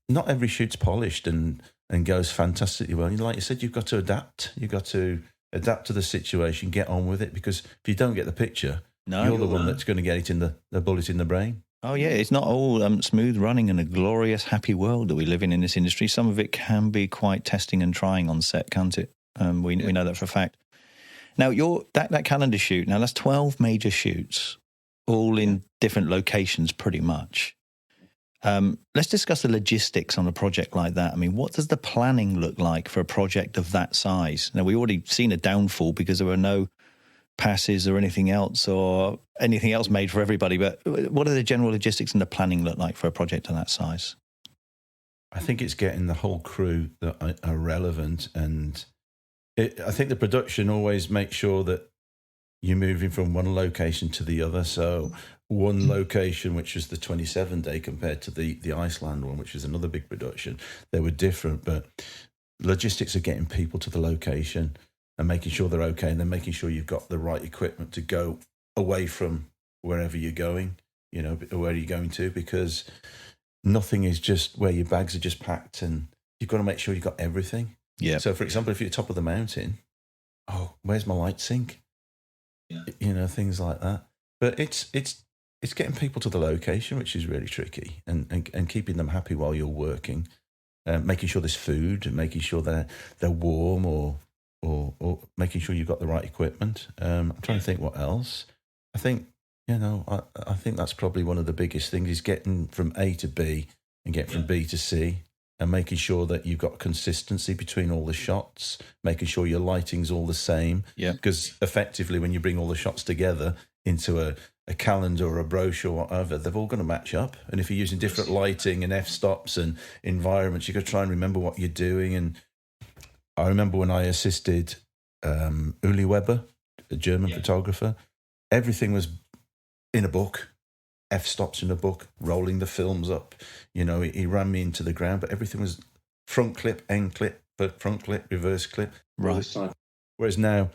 Not every shoot's polished and goes fantastically well. Like you said, you've got to adapt. You've got to adapt to the situation, get on with it, because if you don't get the picture, you're the one that's going to get it in the bullet in the brain. Oh, yeah, it's not all smooth running and a glorious, happy world that we live in this industry. Some of it can be quite testing and trying on set, can't it? We know that for a fact. Now, that calendar shoot, now that's 12 major shoots, all in different locations pretty much. Let's discuss the logistics on a project like that. I mean, what does the planning look like for a project of that size? Now, we've already seen a downfall because there were no passes or anything else made for everybody, but what are the general logistics and the planning look like for a project of that size? I think it's getting the whole crew that are relevant, and I think the production always makes sure that you're moving from one location to the other. So one location, which was the 27-day, compared to the Iceland one, which was another big production, they were different, but logistics are getting people to the location and making sure they're okay, and then making sure you've got the right equipment to go away from wherever you're going, where you're going to, because nothing is just where your bags are just packed, and you've got to make sure you've got everything. Yeah. So, for example, if you're at the top of the mountain, where's my light sink? Yeah. Things like that. But it's getting people to the location, which is really tricky, and keeping them happy while you're working, making sure there's food, and making sure they're warm, or making sure you've got the right equipment. I'm trying to think what else. I think, I think that's probably one of the biggest things, is getting from A to B and getting from B to C, and making sure that you've got consistency between all the shots, making sure your lighting's all the same. Yeah. Because effectively, when you bring all the shots together into a calendar or a brochure or whatever, they're all going to match up. And if you're using different lighting and f-stops and environments, you've got to try and remember what you're doing. And I remember when I assisted Uli Weber a German photographer. Everything was in a book, f-stops in a book, rolling the films up. He ran me into the ground, but everything was front clip, end clip, but front clip, reverse clip. Right. Whereas now,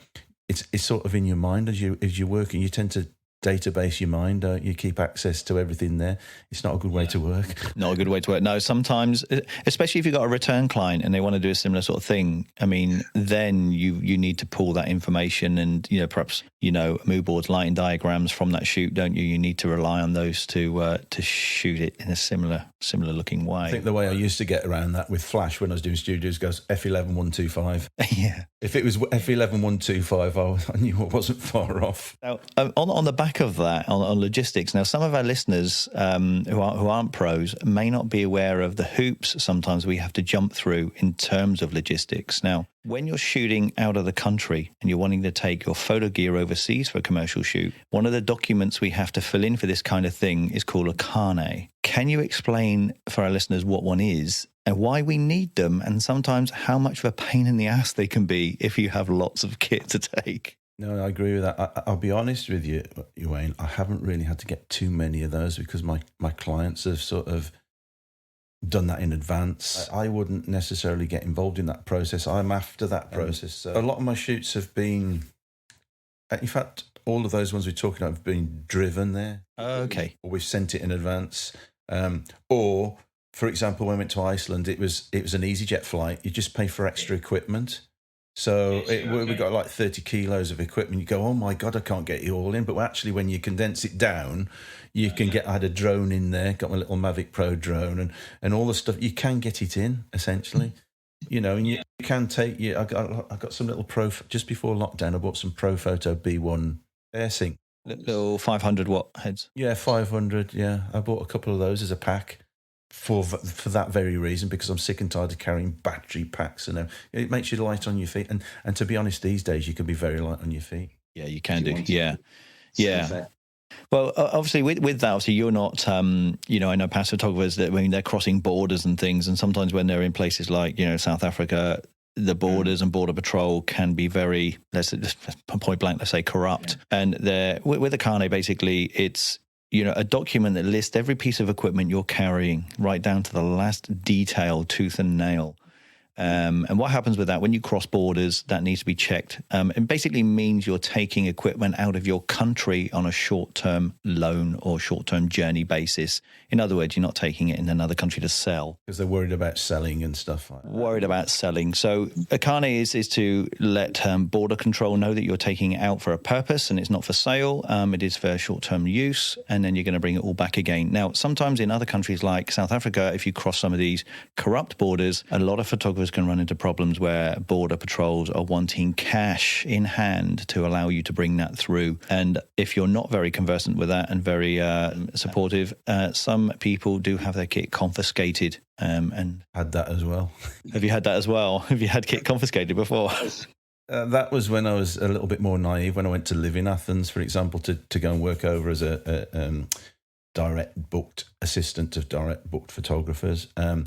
it's sort of in your mind as you're working. You tend to database your mind, don't you? Keep access to everything there. It's not a good way to work. Not a good way to work. No, sometimes, especially if you've got a return client and they want to do a similar sort of thing, I mean, then you need to pull that information and, perhaps, mood boards, lighting diagrams from that shoot, don't you? You need to rely on those to shoot it in a similar looking way. I think the way I used to get around that with Flash when I was doing studios goes F11-125. Yeah. If it was F11-125, I knew I wasn't far off. Now, on the back of that, on logistics, now some of our listeners who aren't pros may not be aware of the hoops sometimes we have to jump through in terms of logistics. Now, when you're shooting out of the country and you're wanting to take your photo gear overseas for a commercial shoot, one of the documents we have to fill in for this kind of thing is called a carnet. Can you explain for our listeners what one is and why we need them, and sometimes how much of a pain in the ass they can be if you have lots of kit to take? No, I agree with that. I'll be honest with you, Wayne, I haven't really had to get too many of those because my clients have sort of done that in advance. I wouldn't necessarily get involved in that process. I'm after that process. So a lot of my shoots have been, in fact, all of those ones we're talking about have been driven there. Okay. Or we've sent it in advance. Or, for example, when I went to Iceland, it was an EasyJet flight. You just pay for extra equipment. So we got like 30 kilos of equipment. You go, oh my God, I can't get it all in. But actually, when you condense it down, you can get, I had a drone in there, got my little Mavic Pro drone and all the stuff. You can get it in, essentially. And you can take, I got some little just before lockdown, I bought some Profoto B1 AirSync. Little 500 watt heads. Yeah, 500, yeah. I bought a couple of those as a pack. For that very reason, because I'm sick and tired of carrying battery packs, and it makes you light on your feet. And to be honest, these days you can be very light on your feet. Yeah, you can do. Yeah. Well, obviously, with that, obviously, you're not. I know past photographers that they're crossing borders and things, and sometimes when they're in places like South Africa, the borders and border patrol can be very, let's just point blank, let's say corrupt. Yeah. And with the carnet, basically, it's a document that lists every piece of equipment you're carrying, right down to the last detail, tooth and nail. And what happens with that, when you cross borders, that needs to be checked. It basically means you're taking equipment out of your country on a short-term loan or short-term journey basis. In other words, you're not taking it in another country to sell. Because they're worried about selling and stuff like that. Worried about selling. So a carnet is to let border control know that you're taking it out for a purpose and it's not for sale. It is for short-term use, and then you're going to bring it all back again. Now, sometimes in other countries like South Africa, if you cross some of these corrupt borders, a lot of photographers can run into problems where border patrols are wanting cash in hand to allow you to bring that through. And if you're not very conversant with that and very supportive, some people do have their kit confiscated. And had that as well. Have you had that as well? Have you had kit confiscated before? That was when I was a little bit more naive, when I went to live in Athens, for example, to go and work over as a direct booked assistant of direct booked photographers. I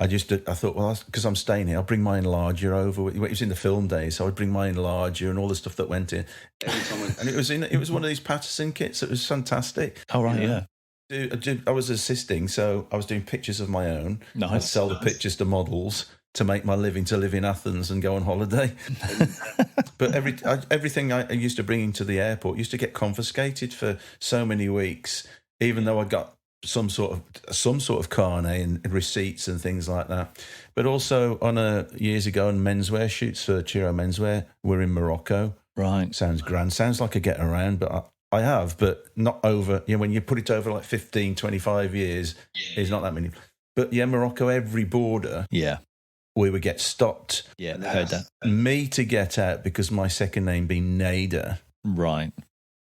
thought, well, because I'm staying here, I'll bring my enlarger over. It was in the film days, so I'd bring my enlarger and all the stuff that went in. And it was one of these Patterson kits. It was fantastic. Oh, right, yeah. I was assisting, so I was doing pictures of my own. Nice. I'd sell the pictures to models to make my living, to live in Athens and go on holiday. But everything I used to bring into the airport used to get confiscated for so many weeks, even though I got some sort of carnet and receipts and things like that. But also years ago on menswear shoots for Chiro Menswear, we're in Morocco. Right. Sounds grand. Sounds like a get around, but I have, but not over. When you put it over like 15, 25 years, it's not that many. But Morocco, every border. Yeah. We would get stopped. Yeah, I heard that. Me to get out, because my second name being Nader. Right.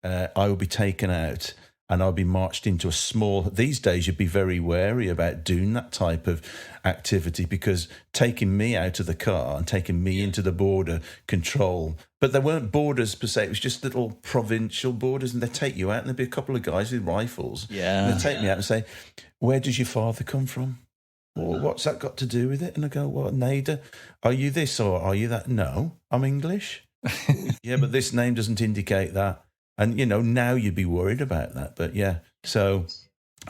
I would be taken out and I'd be marched into a small... These days, you'd be very wary about doing that type of activity, because taking me out of the car and taking me into the border control... But there weren't borders per se. It was just little provincial borders, and they'd take you out and there'd be a couple of guys with rifles. Yeah. And they'd take me out and say, where does your father come from? Well, what's that got to do with it? And I go, well, Nader, are you this or are you that? No, I'm English. Yeah, but this name doesn't indicate that. And, now you'd be worried about that. But yeah, so,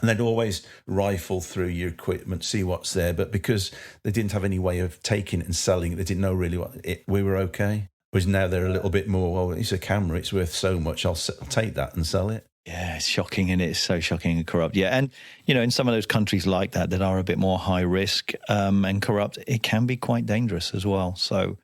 and they'd always rifle through your equipment, see what's there. But because they didn't have any way of taking it and selling it, they didn't know really we were okay. Whereas now they're a little bit more, well, it's a camera, it's worth so much, I'll take that and sell it. Yeah, it's shocking, and it's so shocking and corrupt. Yeah, and in some of those countries like that are a bit more high risk and corrupt, it can be quite dangerous as well. So,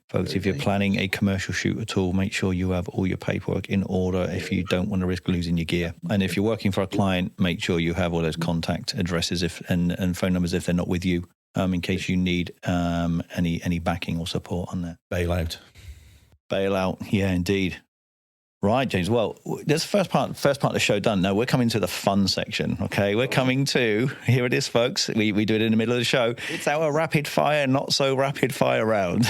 folks, if you're planning a commercial shoot at all, make sure you have all your paperwork in order if you don't want to risk losing your gear. And if you're working for a client, make sure you have all those contact addresses and phone numbers if they're not with you, in case you need any backing or support on that. Bailout, yeah, indeed. Right, James. Well, this first part of the show done. Now we're coming to the fun section. Okay, we're coming to, here it is, folks. We do it in the middle of the show. It's our rapid fire, not so rapid fire round.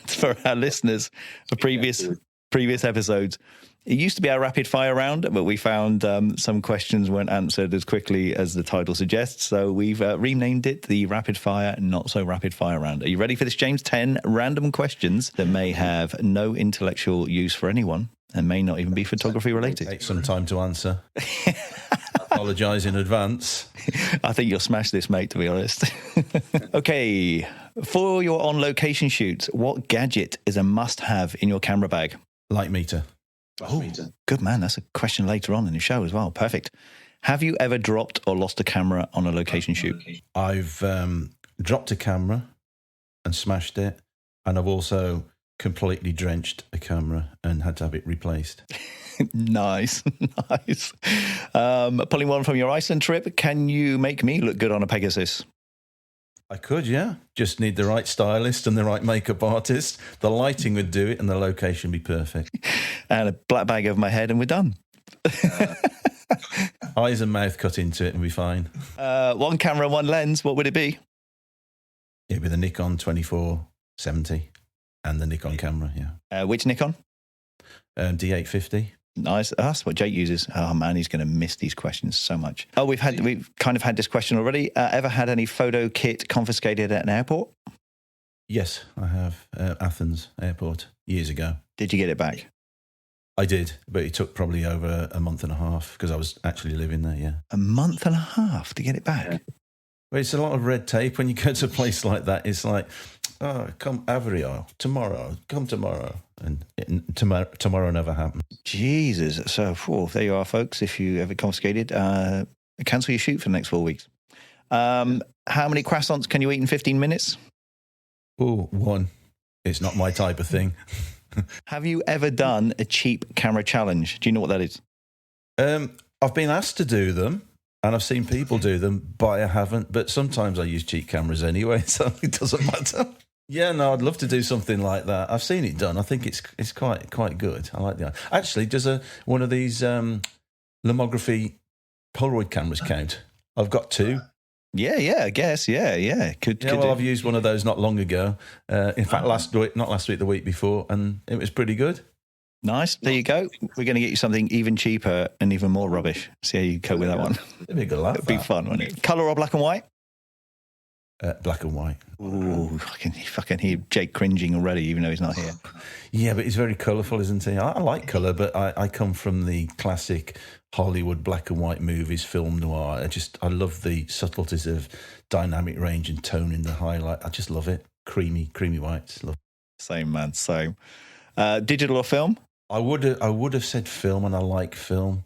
For our listeners of previous episodes, it used to be our rapid fire round, but we found some questions weren't answered as quickly as the title suggests, so we've renamed it the rapid fire, not so rapid fire round. Are you ready for this, James? 10 random questions that may have no intellectual use for anyone and may not even be photography related. Take some time to answer. Apologise in advance. I think you'll smash this, mate, to be honest. Okay, for your on-location shoots, what gadget is a must-have in your camera bag? Light meter. Oh, good man. That's a question later on in the show as well. Perfect. Have you ever dropped or lost a camera on a location shoot? I've dropped a camera and smashed it, and I've also completely drenched a camera and had to have it replaced. Nice. Pulling one from your Iceland trip, can you make me look good on a Pegasus? I could, yeah. Just need the right stylist and the right makeup artist. The lighting would do it and the location would be perfect. And a black bag over my head and we're done. Eyes and mouth cut into it and we'll be fine. One camera, one lens, what would it be? It'd be the Nikon 2470 and the Nikon camera, yeah. Which Nikon? D850. Nice. That's what Jake uses. Oh man, he's going to miss these questions so much. Oh, we've kind of had this question already. Ever had any photo kit confiscated at an airport? Yes, I have. Athens airport years ago. Did you get it back? I did, but it took probably over a month and a half because I was actually living there, yeah. A month and a half to get it back? Yeah. Well, it's a lot of red tape when you go to a place like that. It's like, oh, come Avrio, tomorrow, come tomorrow. And tomorrow never happened. Jesus. So, there you are, folks. If you ever confiscated, cancel your shoot for the next 4 weeks. How many croissants can you eat in 15 minutes? Oh, one. It's not my type of thing. Have you ever done a cheap camera challenge? Do you know what that is? I've been asked to do them. And I've seen people do them, but I haven't. But sometimes I use cheap cameras anyway, so it doesn't matter. Yeah, no, I'd love to do something like that. I've seen it done. I think it's quite good. I like the idea. Actually, does one of these lomography Polaroid cameras count? I've got two. Yeah, I guess. Yeah. Could I've used one of those not long ago. In fact, the week before, and it was pretty good. Nice. There you go. We're going to get you something even cheaper and even more rubbish. See how you cope with that one. It'd be a good laugh. It'd be fun, wouldn't it? Colour or black and white? Black and white. Ooh, I can hear Jake cringing already, even though he's not here. Yeah, but he's very colourful, isn't he? I like colour, but I come from the classic Hollywood black and white movies, film noir. I love the subtleties of dynamic range and tone in the highlight. I just love it. Creamy whites. Love it. Same, man. Same. Digital or film? I would have said film, and I like film.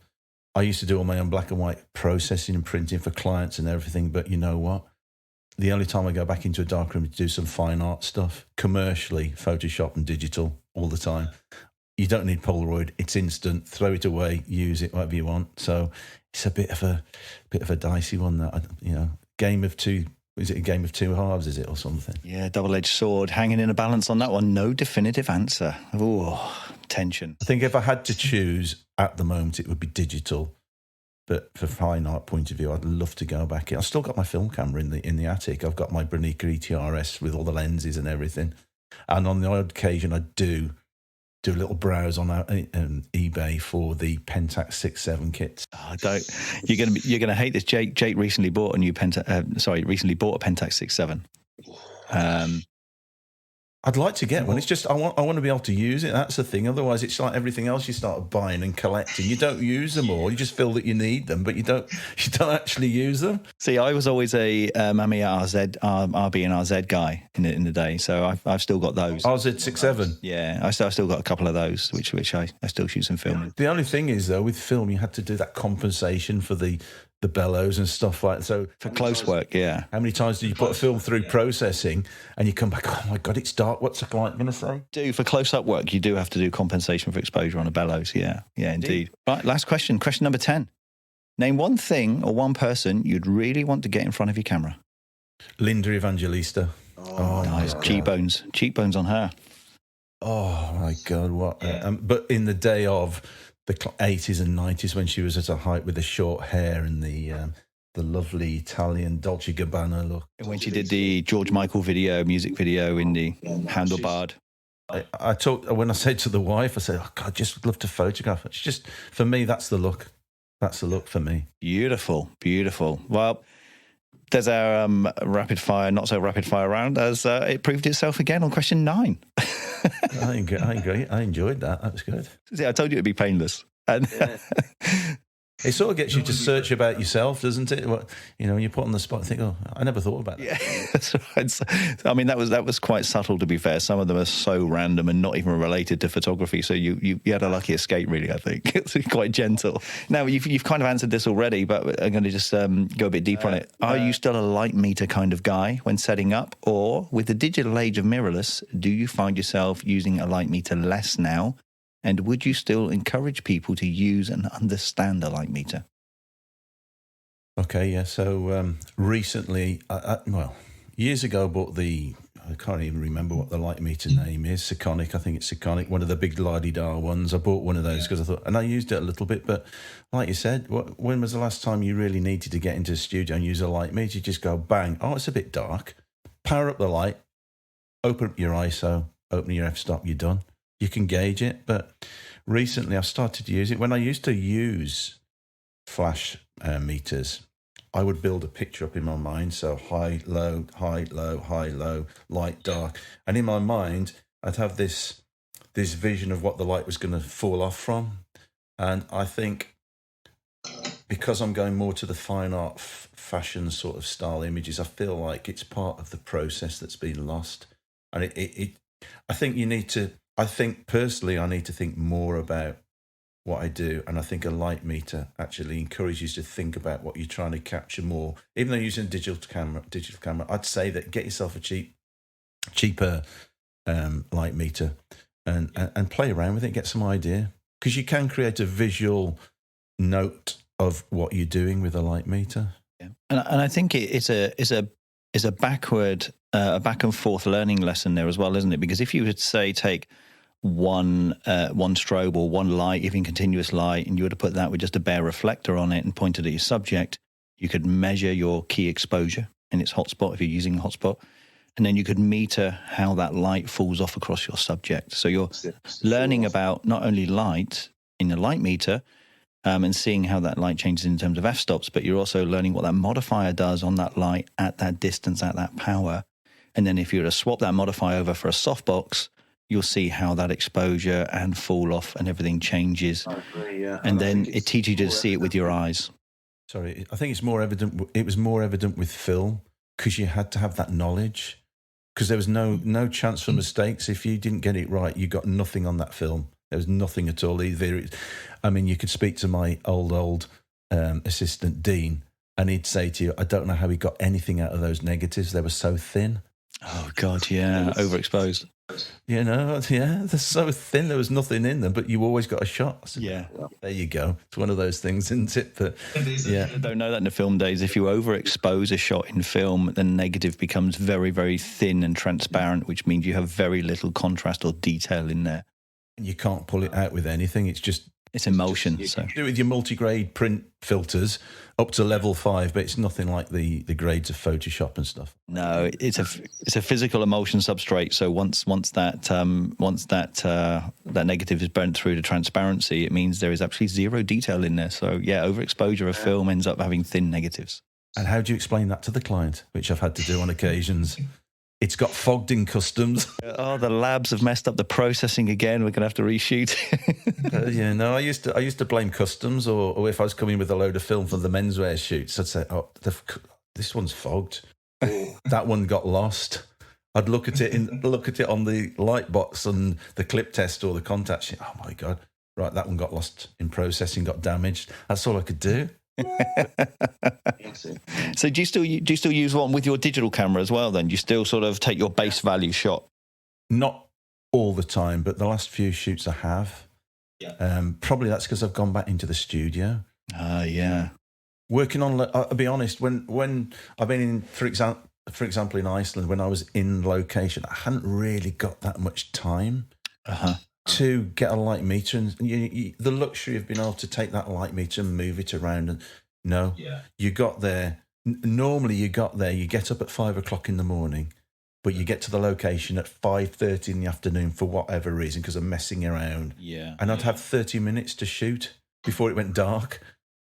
I used to do all my own black and white processing and printing for clients and everything, but you know what? The only time I go back into a darkroom to do some fine art stuff, commercially, Photoshop and digital all the time. You don't need Polaroid. It's instant. Throw it away. Use it whatever you want. So it's a bit of a dicey one. That game of two. Is it a game of two halves? Is it or something? Yeah, double-edged sword, hanging in a balance on that one. No definitive answer. Oh, tension. I think if I had to choose at the moment, it would be digital. But for fine art point of view, I'd love to go back. I've still got my film camera in the attic. I've got my Bronica ETRS with all the lenses and everything. And on the odd occasion, I do a little browse on eBay for the Pentax 6.7 kits. Oh, you're gonna hate this. Jake recently bought a new Pentax 6.7. I'd like to get one. It's just I want to be able to use it. That's the thing. Otherwise, it's like everything else you start buying and collecting. You don't use them all. You just feel that you need them, but you don't actually use them. See, I was always a Mamiya RB and RZ guy in the day, so I've still got those. RZ67. Yeah, I've still got a couple of those, which I still shoot in film. The only thing is, though, with film, you had to do that compensation for the bellows and stuff like that. So for close work, yeah. How many times do you put a film through processing and you come back, oh my God, it's dark. What's the client going to say? For close-up work, you do have to do compensation for exposure on a bellows. Yeah, indeed. Right, last question. Question number 10. Name one thing or one person you'd really want to get in front of your camera. Linda Evangelista. Oh nice. Cheekbones on her. Oh my God, what? But in the day of the 80s and 90s, when she was at her height with the short hair and the lovely Italian Dolce Gabbana look. When she did the George Michael music video in the handlebarred. I talked, when I said to the wife, I said, oh God, just love to photograph it. It's just, for me, that's the look. That's the look for me. Beautiful. Well, there's our rapid fire, not so rapid fire round, as it proved itself again on question 9. I enjoyed that. That was good. See, I told you it'd be painless. And it sort of gets you to search about yourself, doesn't it? When you put on the spot and think, oh, I never thought about that. Yeah, that's right. So, I mean, that was quite subtle, to be fair. Some of them are so random and not even related to photography. So you had a lucky escape, really, I think. It's quite gentle. Now, you've kind of answered this already, but I'm going to just go a bit deeper on it. Are you still a light meter kind of guy when setting up? Or with the digital age of mirrorless, do you find yourself using a light meter less now? And would you still encourage people to use and understand a light meter? Okay, yeah. So recently, years ago, I bought I can't even remember what the light meter name is. Sekonic, I think it's Sekonic, one of the big la-di-da ones. I bought one of those because I thought, and I used it a little bit, but like you said, when was the last time you really needed to get into a studio and use a light meter? You just go bang, oh, it's a bit dark. Power up the light, open up your ISO, open your f-stop, you're done. You can gauge it, but recently I've started to use it. When I used to use flash meters, I would build a picture up in my mind. So high, low, high, low, high, low, light, dark. And in my mind, I'd have this vision of what the light was going to fall off from. And I think because I'm going more to the fine art fashion sort of style images, I feel like it's part of the process that's been lost. And I think personally, I need to think more about what I do. And I think a light meter actually encourages you to think about what you're trying to capture more. Even though you're using a digital camera, I'd say that get yourself a cheaper light meter and play around with it, get some idea. Because you can create a visual note of what you're doing with a light meter. Yeah. And I think it's a back and forth learning lesson there as well, isn't it? Because if you would say take one strobe or one light, even continuous light, and you were to put that with just a bare reflector on it and point it at your subject, you could measure your key exposure in its hotspot if you're using a hotspot, and then you could meter how that light falls off across your subject. So you're learning about not only light in the light meter and seeing how that light changes in terms of f-stops, but you're also learning what that modifier does on that light at that distance, at that power. And then if you were to swap that modifier over for a softbox, you'll see how that exposure and fall off and everything changes. I agree, yeah. And then it teaches you to see it with your eyes. Sorry, I think it's more evident. It was more evident with film because you had to have that knowledge. Because there was no chance for mistakes. If you didn't get it right, you got nothing on that film. There was nothing at all either. I mean, you could speak to my old assistant, Dean, and he'd say to you, I don't know how he got anything out of those negatives. They were so thin. Oh, God, yeah. Overexposed. Yeah, they're so thin. There was nothing in them, but you always got a shot. So, yeah. There you go. It's one of those things, isn't it? But, yeah. I don't know that in the film days. If you overexpose a shot in film, the negative becomes very, very thin and transparent, which means you have very little contrast or detail in there. You can't pull it out with anything. It's emulsion. So do it with your multi-grade print filters up to level 5, but it's nothing like the grades of Photoshop and stuff. No, it's a physical emulsion substrate. So once that negative is burnt through to transparency, it means there is actually zero detail in there. So yeah, overexposure of film ends up having thin negatives. And how do you explain that to the client, which I've had to do on occasions? It's got fogged in customs. Oh, the labs have messed up the processing again. We're going to have to reshoot. I used to blame customs, or if I was coming with a load of film for the menswear shoots, I'd say, "Oh, this one's fogged. That one got lost." I'd look at it on the light box and the clip test or the contact sheet. Oh my God! Right, that one got lost in processing, got damaged. That's all I could do. So do you still use one with your digital camera as well then? Do you still sort of take your base value shot? Not all the time, but the last few shoots I have. Yeah. Probably that's because I've gone back into the studio. Yeah. Working on, I'll be honest, when I've been in, for example, in Iceland, when I was in location, I hadn't really got that much time to get a light meter, and the luxury of being able to take that light meter and move it around. And you got there. Normally, you get up at 5 o'clock in the morning, but you get to the location at 5:30 in the afternoon for whatever reason because I'm messing around. Yeah, and I'd have 30 minutes to shoot before it went dark.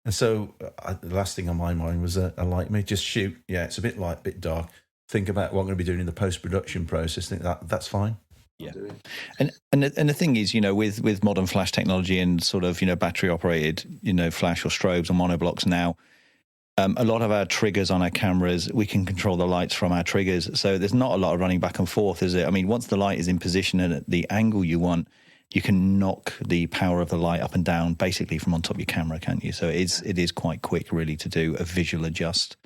And so the last thing on my mind was a light meter. Just shoot. Yeah, it's a bit light, a bit dark. Think about what I'm going to be doing in the post-production process. Think that's fine. Yeah, and the thing is, with modern flash technology and sort of battery operated flash or strobes or monoblocks now, a lot of our triggers on our cameras, we can control the lights from our triggers. So there's not a lot of running back and forth, is it? I mean, once the light is in position and at the angle you want, you can knock the power of the light up and down basically from on top of your camera, can't you? So it is quite quick really to do a visual adjust.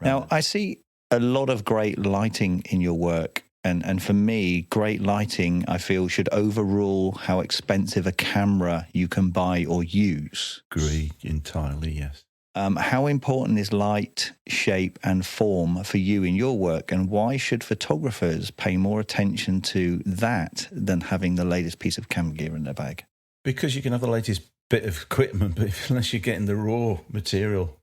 Right. Now I see a lot of great lighting in your work. And for me, great lighting, I feel, should overrule how expensive a camera you can buy or use. Agree entirely, yes. How important is light, shape and form for you in your work? And why should photographers pay more attention to that than having the latest piece of camera gear in their bag? Because you can have the latest bit of equipment, but unless you're getting the raw material,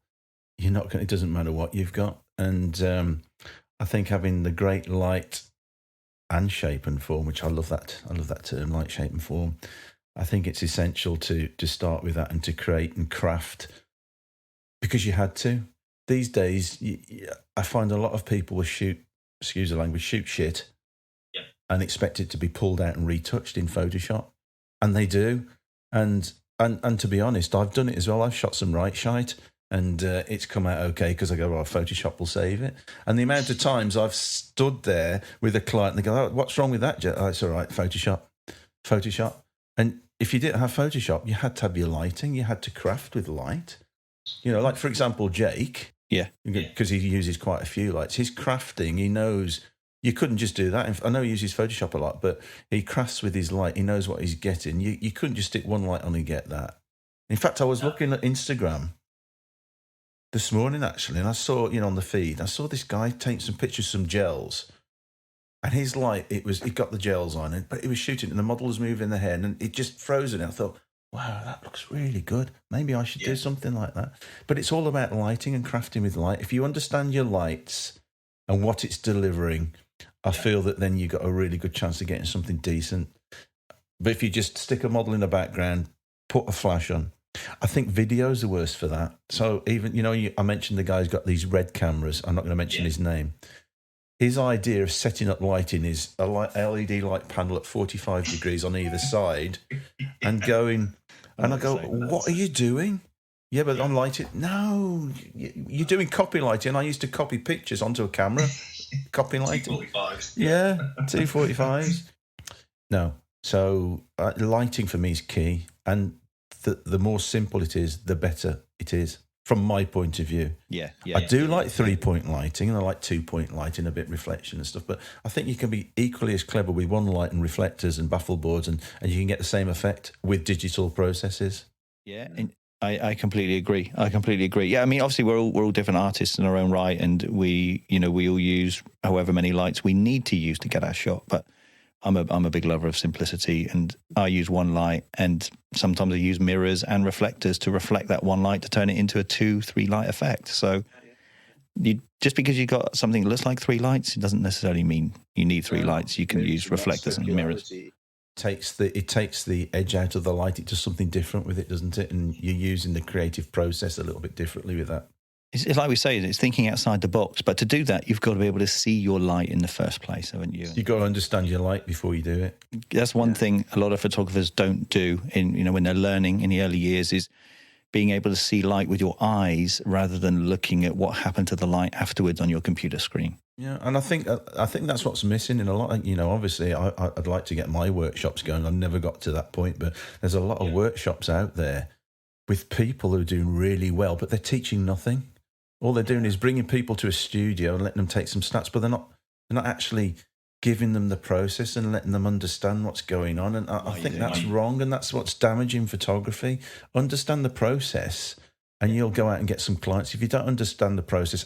you're not going. It doesn't matter what you've got. And I think having the great light and shape and form, which I love that term, light, shape and form. I think it's essential to start with that and to create and craft, because you had to. These days, I find a lot of people will shoot shit and expect it to be pulled out and retouched in Photoshop. And they do. And to be honest, I've done it as well. I've shot some right shite. And it's come out okay because I go, well, Photoshop will save it. And the amount of times I've stood there with a client and they go, oh, what's wrong with that? Oh, it's all right, Photoshop. And if you didn't have Photoshop, you had to have your lighting. You had to craft with light. Like, for example, Jake. Yeah. Because he uses quite a few lights. His crafting, he knows. You couldn't just do that. I know he uses Photoshop a lot, but he crafts with his light. He knows what he's getting. You couldn't just stick one light on and get that. In fact, I was looking at Instagram this morning, actually, and I saw, on the feed, I saw this guy take some pictures of some gels, and his light, it got the gels on it, but he was shooting, and the model was moving the head, and it just frozen. I thought, wow, that looks really good. Maybe I should do something like that. But it's all about lighting and crafting with light. If you understand your lights and what it's delivering, I feel that then you got a really good chance of getting something decent. But if you just stick a model in the background, put a flash on, I think video's the worst for that. So even, I mentioned the guy's got these red cameras. I'm not going to mention his name. His idea of setting up lighting is a LED light panel at 45 degrees on either side and going, and I go, what are you doing? Yeah, but I'm lighting. No, you're doing copy lighting. I used to copy pictures onto a camera. Copy lighting. 245s. Yeah, 245s. No. So lighting for me is key. And the more simple it is, the better it is, from my point of view. I do like 3-point lighting, and I like 2-point lighting, a bit reflection and stuff, but I think you can be equally as clever with one light and reflectors and baffle boards, and you can get the same effect with digital processes. Yeah, and I completely agree. Yeah, I mean, obviously we're all different artists in our own right, and we all use however many lights we need to use to get our shot, but I'm a big lover of simplicity, and I use one light, and sometimes I use mirrors and reflectors to reflect that one light to turn it into a 2-3 light effect. So just because you got something that looks like 3 lights, it doesn't necessarily mean you need 3 lights. You can use reflectors and mirrors. It takes the edge out of the light. It does something different with it, doesn't it? And you're using the creative process a little bit differently with that. It's like we say, it's thinking outside the box. But to do that, you've got to be able to see your light in the first place, haven't you? You've got to understand your light before you do it. That's one thing a lot of photographers don't do when they're learning in the early years, is being able to see light with your eyes rather than looking at what happened to the light afterwards on your computer screen. Yeah, and I think that's what's missing in a lot. Obviously, I'd like to get my workshops going. I've never got to that point, but there's a lot of workshops out there with people who are doing really well, but they're teaching nothing. All they're doing is bringing people to a studio and letting them take some snaps, but they're not actually giving them the process and letting them understand what's going on. And I think that's wrong, and that's what's damaging photography. Understand the process, and you'll go out and get some clients. If you don't understand the process,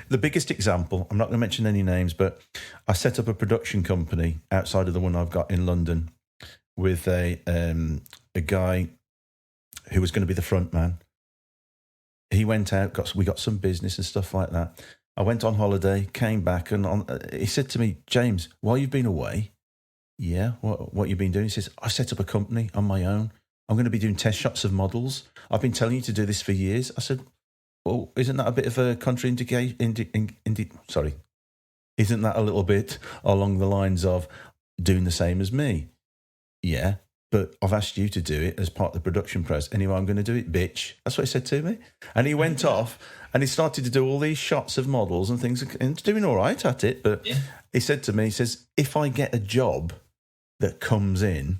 the biggest example, I'm not going to mention any names, but I set up a production company outside of the one I've got in London with a guy who was going to be the front man. He went out, we got some business and stuff like that. I went on holiday, came back, and he said to me, James, while you've been away, what you've been doing? He says, I set up a company on my own. I'm going to be doing test shots of models. I've been telling you to do this for years. I said, well, isn't that a bit of a contraindication? Sorry. Isn't that a little bit along the lines of doing the same as me? Yeah. But I've asked you to do it as part of the production process. Anyway, I'm going to do it, bitch. That's what he said to me. And he went off and he started to do all these shots of models and things, and doing all right at it. But he said to me, he says, if I get a job that comes in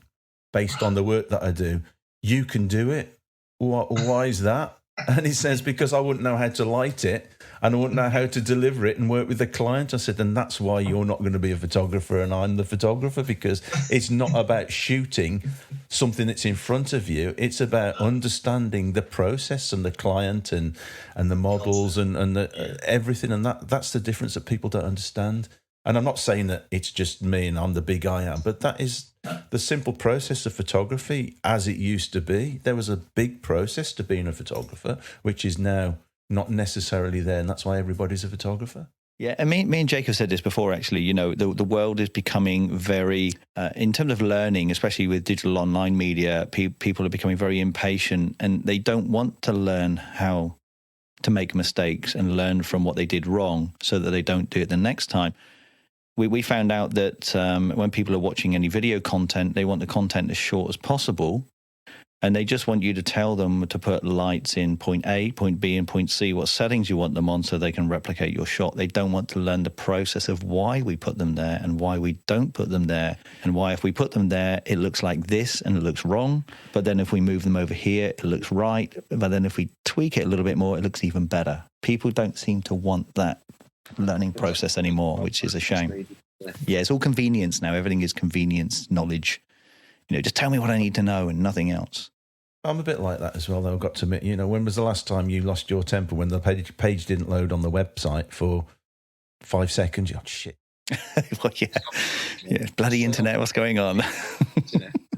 based on the work that I do, you can do it. Why is that? And he says, because I wouldn't know how to light it and I wouldn't know how to deliver it and work with the client. I said, and that's why you're not going to be a photographer and I'm the photographer, because it's not about shooting something that's in front of you. It's about understanding the process and the client and the models and everything. And that's the difference that people don't understand. And I'm not saying that it's just me and I'm the big I am, but that is the simple process of photography as it used to be. There was a big process to being a photographer, which is now not necessarily there. And that's why everybody's a photographer. Yeah, and me and Jake have said this before, actually. The world is becoming very, in terms of learning, especially with digital online media, people are becoming very impatient and they don't want to learn how to make mistakes and learn from what they did wrong so that they don't do it the next time. We found out that when people are watching any video content, they want the content as short as possible. And they just want you to tell them to put lights in point A, point B, and point C, what settings you want them on so they can replicate your shot. They don't want to learn the process of why we put them there and why we don't put them there, and why if we put them there, it looks like this and it looks wrong. But then if we move them over here, it looks right. But then if we tweak it a little bit more, it looks even better. People don't seem to want that learning process anymore, which is a shame. Yeah, it's all convenience now. Everything is convenience, knowledge. Just tell me what I need to know and nothing else. I'm a bit like that as well, though. I've got to admit, when was the last time you lost your temper when the page didn't load on the website for 5 seconds? Oh, shit. Well, yeah, bloody internet, what's going on?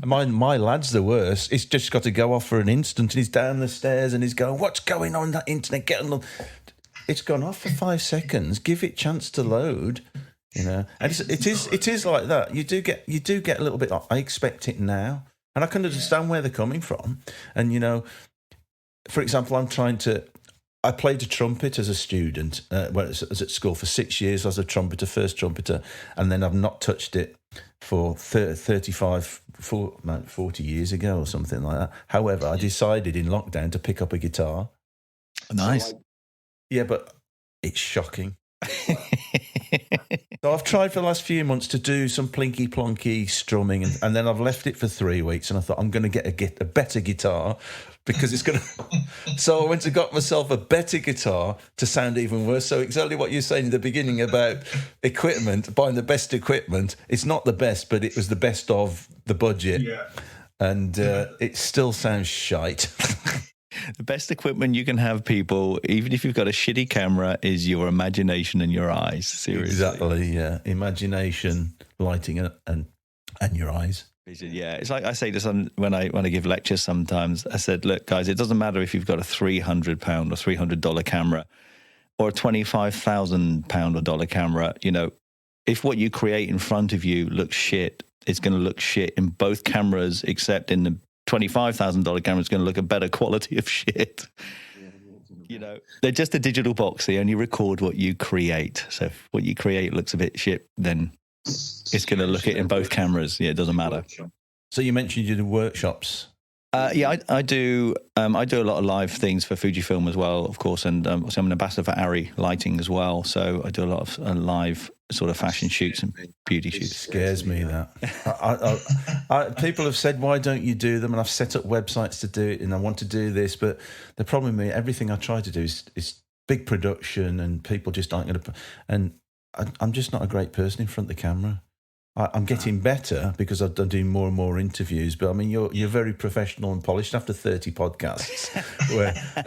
My lad's the worst. It's just got to go off for an instant and he's down the stairs and he's going, what's going on that internet? It's gone off for 5 seconds. Give it a chance to load. And it is like that. You do get a little bit like, I expect it now, and I can understand where they're coming from. And for example, I played the trumpet as a student. I was at school for 6 years. I was a trumpeter, first trumpeter, and then I've not touched it for 40 years ago or something like that. However, I decided in lockdown to pick up a guitar. Nice. Yeah, but it's shocking. So I've tried for the last few months to do some plinky plonky strumming, and then I've left it for 3 weeks, and I thought I'm going to get a better guitar because it's going to. So I went and got myself a better guitar to sound even worse. So exactly what you're saying in the beginning about equipment, buying the best equipment. It's not the best, but it was the best of the budget, and it still sounds shite. The best equipment you can have, people, even if you've got a shitty camera, is your imagination and your eyes. Seriously. Exactly, yeah. Imagination, lighting, and your eyes. Yeah, it's like I say to some when I give lectures sometimes, I said, look, guys, it doesn't matter if you've got a £300 or $300 camera or a £25,000 or dollar camera. If what you create in front of you looks shit, it's going to look shit in both cameras, except in the $25,000 camera is going to look a better quality of shit. they're just a digital box. They only record what you create. So if what you create looks a bit shit, then it's going to look it in both cameras. Yeah, it doesn't matter. So you mentioned you do workshops. I do a lot of live things for Fujifilm as well, of course, and so I'm an ambassador for Arri Lighting as well. So I do a lot of live sort of fashion shoots and beauty shoots. It scares me that people have said, "Why don't you do them?" And I've set up websites to do it, and I want to do this, but the problem with me, everything I try to do is big production, and people just aren't going to. And I'm just not a great person in front of the camera. I'm getting better because I'm doing more and more interviews. But I mean, you're very professional and polished after 30 podcasts.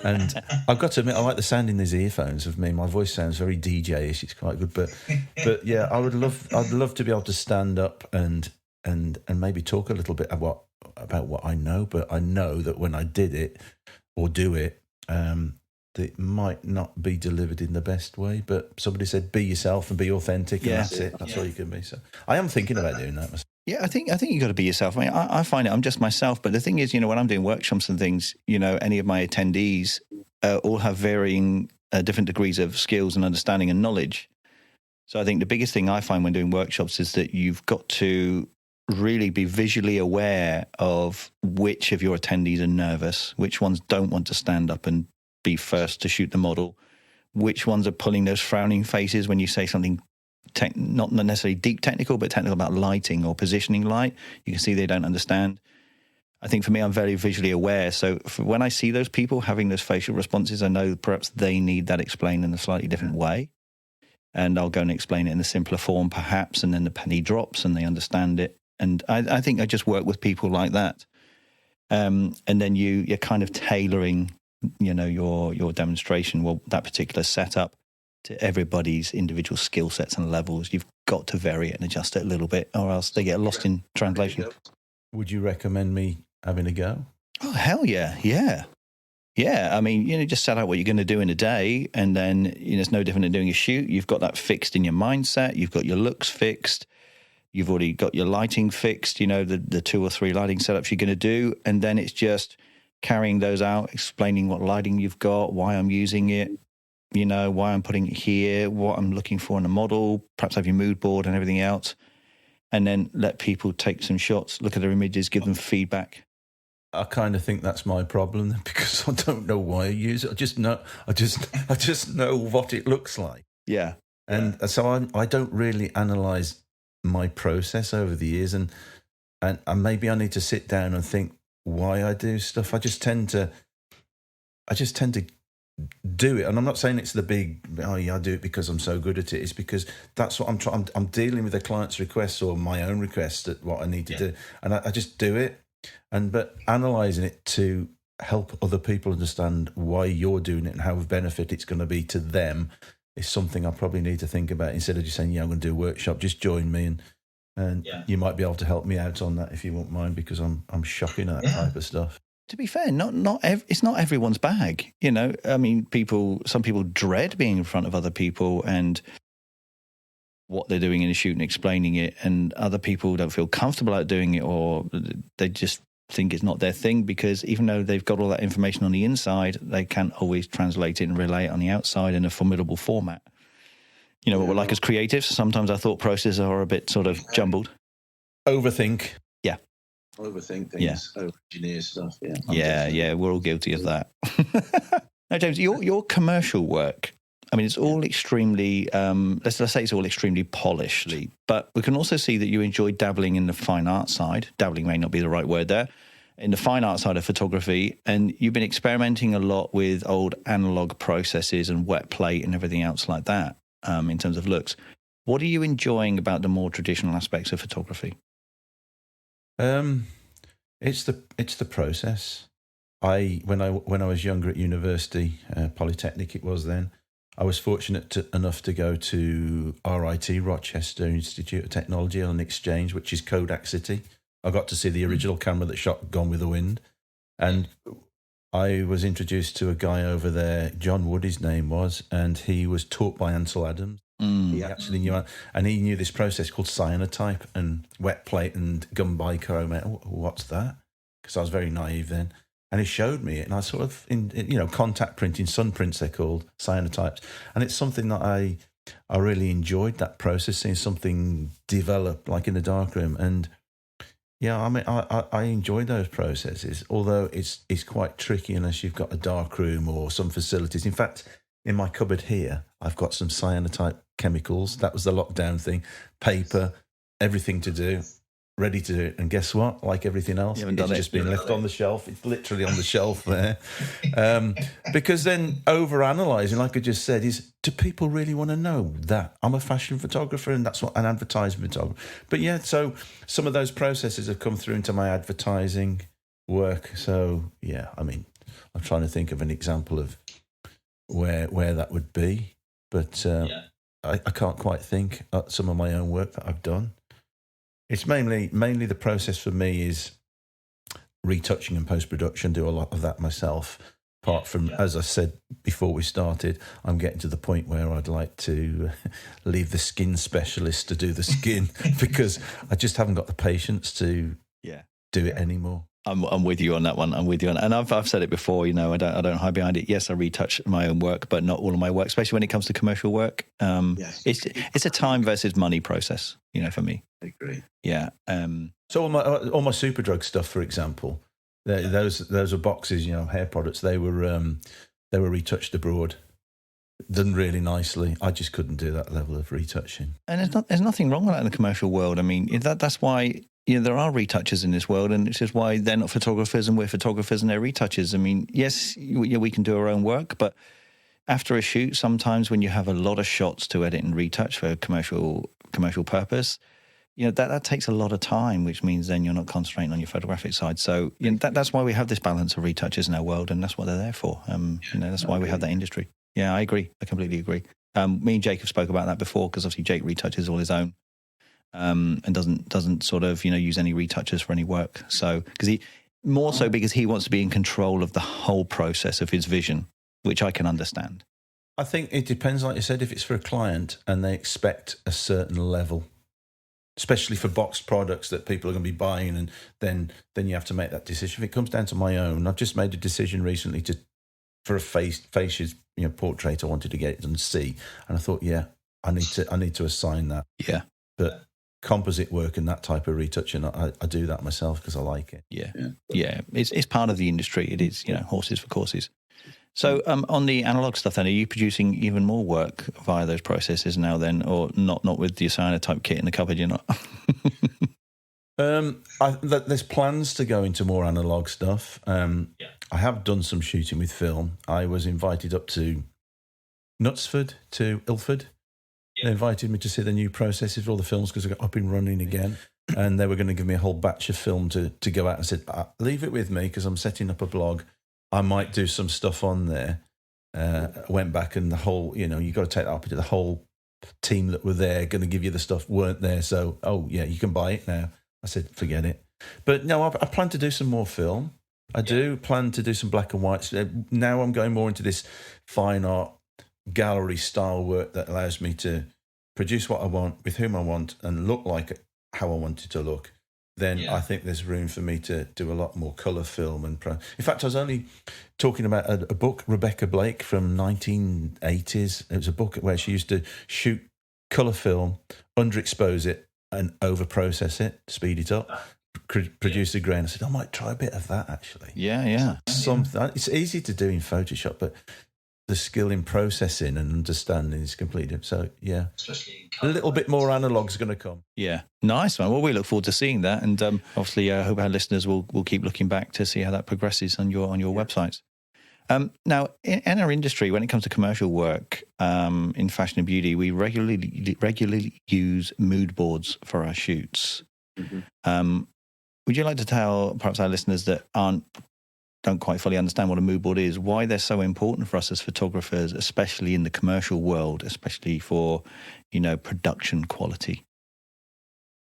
And I've got to admit, I like the sound in these earphones of me. My voice sounds very DJ-ish. It's quite good. But yeah, I'd love to be able to stand up and maybe talk a little bit about what I know. But I know that when I did it or do it, it might not be delivered in the best way, but somebody said be yourself and be authentic, and that's it. That's all you can be. So I am thinking about doing that myself. Yeah, I think you got to be yourself. I mean, I find it. I'm just myself. But the thing is, when I'm doing workshops and things, any of my attendees all have varying different degrees of skills and understanding and knowledge. So I think the biggest thing I find when doing workshops is that you've got to really be visually aware of which of your attendees are nervous, which ones don't want to stand up and be first to shoot the model, which ones are pulling those frowning faces when you say something not necessarily deep technical, but technical about lighting or positioning light. You can see they don't understand. I think for me, I'm very visually aware. So when I see those people having those facial responses, I know perhaps they need that explained in a slightly different way. And I'll go and explain it in a simpler form, perhaps, and then the penny drops and they understand it. And I think I just work with people like that. And then you're kind of tailoring your demonstration, that particular setup to everybody's individual skill sets and levels. You've got to vary it and adjust it a little bit, or else they get lost in translation. Would you recommend me having a go? Oh, hell yeah. Yeah. I mean, just set out what you're going to do in a day, and then, it's no different than doing a shoot. You've got that fixed in your mindset. You've got your looks fixed. You've already got your lighting fixed, the 2 or 3 lighting setups you're going to do. And then it's just carrying those out, explaining what lighting you've got, why I'm using it, why I'm putting it here, what I'm looking for in a model, perhaps have your mood board and everything else, and then let people take some shots, look at their images, give them feedback. I kind of think that's my problem because I don't know why I use it. I just know what it looks like. Yeah. And so I don't really analyze my process over the years, and maybe I need to sit down and think why I do stuff. I just tend to do it, and I'm not saying it's the big I do it because I'm so good at it. It's because that's what I'm trying. I'm dealing with a client's requests or my own requests at what I need to do, and I just do it. But analysing it to help other people understand why you're doing it and how benefit it's going to be to them is something I probably need to think about, instead of just saying, I'm going to do a workshop, just join me and you might be able to help me out on that if you won't mind, because I'm shocking at that type of stuff. To be fair, it's not everyone's bag. I mean, some people dread being in front of other people and what they're doing in a shoot and explaining it, and other people don't feel comfortable at doing it, or they just think it's not their thing, because even though they've got all that information on the inside, they can't always translate it and relay it on the outside in a formidable format. What we're like as creatives, sometimes our thought processes are a bit sort of jumbled. Overthink. Yeah. Overthink things, over-engineer stuff, Yeah, we're all guilty of that. Now, James, your commercial work, I mean, it's all extremely, let's say it's all extremely polished, but we can also see that you enjoy dabbling in the fine art side. Dabbling may not be the right word there. In the fine art side of photography, and you've been experimenting a lot with old analog processes and wet plate and everything else like that. In terms of looks, what are you enjoying about the more traditional aspects of photography? It's the process. When I was younger at university, Polytechnic it was then, I was fortunate enough to go to RIT, Rochester Institute of Technology, on an exchange, which is Kodak City. I got to see the original camera that shot Gone with the Wind, and I was introduced to a guy over there, John Wood his name was, and he was taught by Ansel Adams. He actually knew, and he knew this process called cyanotype and wet plate and gum bichromate. What's that? Because I was very naive then. And he showed me it, and I sort of, contact printing, sun prints they're called, cyanotypes. And it's something that I really enjoyed, that process, seeing something develop like in the darkroom. And yeah, I mean, I enjoy those processes, although it's quite tricky unless you've got a darkroom or some facilities. In fact, in my cupboard here, I've got some cyanotype chemicals. That was the lockdown thing, paper, everything to do. Ready to do it, and guess what? Like everything else, it's just been left on the shelf. It's literally on the shelf there. Because then over-analysing, like I just said, is do people really want to know that? I'm a fashion photographer, and that's what an advertising photographer. But yeah, so some of those processes have come through into my advertising work. So yeah, I mean, I'm trying to think of an example of where that would be, but I can't quite think of some of my own work that I've done. It's mainly the process for me is retouching and post-production. Do a lot of that myself. Apart from, as I said before we started, I'm getting to the point where I'd like to leave the skin specialist to do the skin because I just haven't got the patience to do it anymore. I'm with you on that one. And I've said it before. I don't hide behind it. Yes, I retouch my own work, but not all of my work, especially when it comes to commercial work. It's a time versus money process. For me. I agree. Yeah. So all my Superdrug stuff, for example, those are boxes. Hair products. They were retouched abroad, done really nicely. I just couldn't do that level of retouching. And there's nothing wrong with that in the commercial world. I mean, that's why. There are retouchers in this world, and it's just why they're not photographers and we're photographers and they're retouchers. I mean, yes, we can do our own work, but after a shoot, sometimes when you have a lot of shots to edit and retouch for a commercial purpose, that takes a lot of time, which means then you're not concentrating on your photographic side. So that's why we have this balance of retouchers in our world, and that's what they're there for. That's why we have that industry. Yeah, I agree. I completely agree. Me and Jake have spoke about that before because obviously Jake retouches all his own. And doesn't sort of use any retouchers for any work. So because he wants to be in control of the whole process of his vision, which I can understand. I think it depends, like you said, if it's for a client and they expect a certain level, especially for boxed products that people are going to be buying, and then you have to make that decision. If it comes down to my own, I've just made a decision recently for a faces portrait. I wanted to get it done see, and I thought, I need to assign that. Yeah, but composite work and that type of retouching, I do that myself because I like it. Yeah. It's part of the industry. It is, horses for courses. So on the analog stuff, then, are you producing even more work via those processes now? Then, or not with the cyanotype kit in the cupboard? You're not. There's plans to go into more analog stuff. I have done some shooting with film. I was invited up to Knutsford, to Ilford. They invited me to see the new processes for all the films because I got up and running again. And they were going to give me a whole batch of film to go out. I said, leave it with me because I'm setting up a blog. I might do some stuff on there. I went back and the whole, you got to take that up. The whole team that were there going to give you the stuff weren't there. So, you can buy it now. I said, forget it. But no, I plan to do some more film. I do plan to do some black and whites. Now I'm going more into this fine art gallery style work that allows me to produce what I want with whom I want and look like how I want it to look. Then I think there's room for me to do a lot more colour film. In fact, I was only talking about a book, Rebecca Blake, from 1980s. It was a book where she used to shoot colour film, underexpose it and over-process it, speed it up, produce a grain. I said, I might try a bit of that, actually. Yeah. Something. It's easy to do in Photoshop, but the skill in processing and understanding is completely different. So, yeah, a little bit more analog's going to come. Yeah, nice one. Well, we look forward to seeing that. And obviously, I hope our listeners will keep looking back to see how that progresses on your websites. Now, in our industry, when it comes to commercial work in fashion and beauty, we regularly use mood boards for our shoots. Mm-hmm. Would you like to tell perhaps our listeners that don't quite fully understand what a mood board is, why they're so important for us as photographers, especially in the commercial world, especially for, production quality?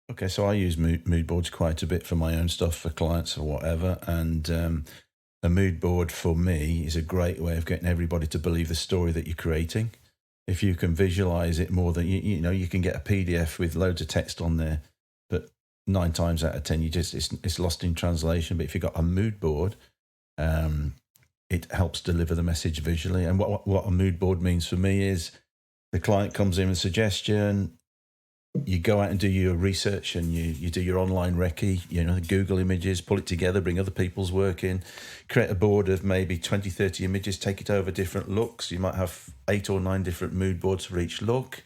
Okay, so I use mood boards quite a bit for my own stuff, for clients or whatever. And a mood board for me is a great way of getting everybody to believe the story that you're creating. If you can visualize it more than, you can get a PDF with loads of text on there, but 9 times out of 10, it's lost in translation. But if you've got a mood board, It helps deliver the message visually. And what a mood board means for me is the client comes in with a suggestion, you go out and do your research and you do your online recce, Google images, pull it together, bring other people's work in, create a board of maybe 20, 30 images, take it over different looks. You might have 8 or 9 different mood boards for each look.